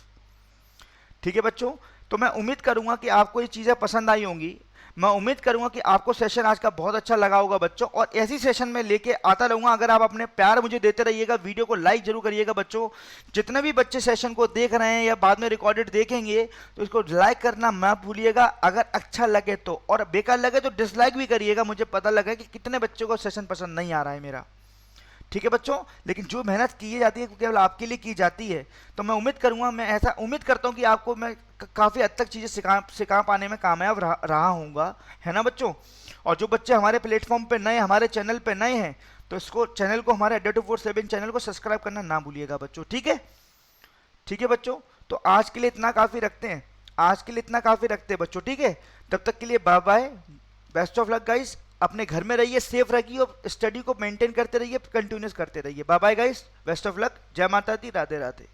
S1: ठीक है बच्चों। तो मैं उम्मीद करूंगा कि आपको ये चीजें पसंद आई होंगी, मैं उम्मीद करूंगा कि आपको सेशन आज का बहुत अच्छा लगा होगा बच्चों, और ऐसी सेशन में लेके आता रहूंगा। अगर आप अपने प्यार मुझे देते रहिएगा, वीडियो को लाइक जरूर करिएगा बच्चों। जितने भी बच्चे सेशन को देख रहे हैं या बाद में रिकॉर्डेड देखेंगे, तो इसको लाइक करना मत भूलिएगा अगर अच्छा लगे तो, और बेकार लगे तो डिसलाइक भी करिएगा। मुझे पता लगा कि कितने बच्चों को सेशन पसंद नहीं आ रहा है मेरा, ठीक है बच्चों। लेकिन जो मेहनत की जाती है केवल आपके लिए की जाती है, तो मैं उम्मीद करूंगा, मैं ऐसा उम्मीद करता हूं कि आपको मैं काफ़ी हद तक चीज़ें सिखा पाने में कामयाब रहा हूँगा, है ना बच्चों। और जो बच्चे हमारे प्लेटफॉर्म पे नए, हमारे चैनल पे नए हैं, तो इसको चैनल को, हमारे adda247 चैनल को सब्सक्राइब करना ना भूलिएगा बच्चों, ठीक है बच्चों। तो आज के लिए इतना काफ़ी रखते हैं, आज के लिए इतना काफ़ी रखते हैं बच्चों, ठीक है। तब तक के लिए bye bye, best of luck guys. अपने घर में रहिए, सेफ रहिए और स्टडी को मेंटेन करते रहिए, कंटिन्यूस करते रहिए। Bye bye guys, best of luck, जय माता दी, राधे राधे।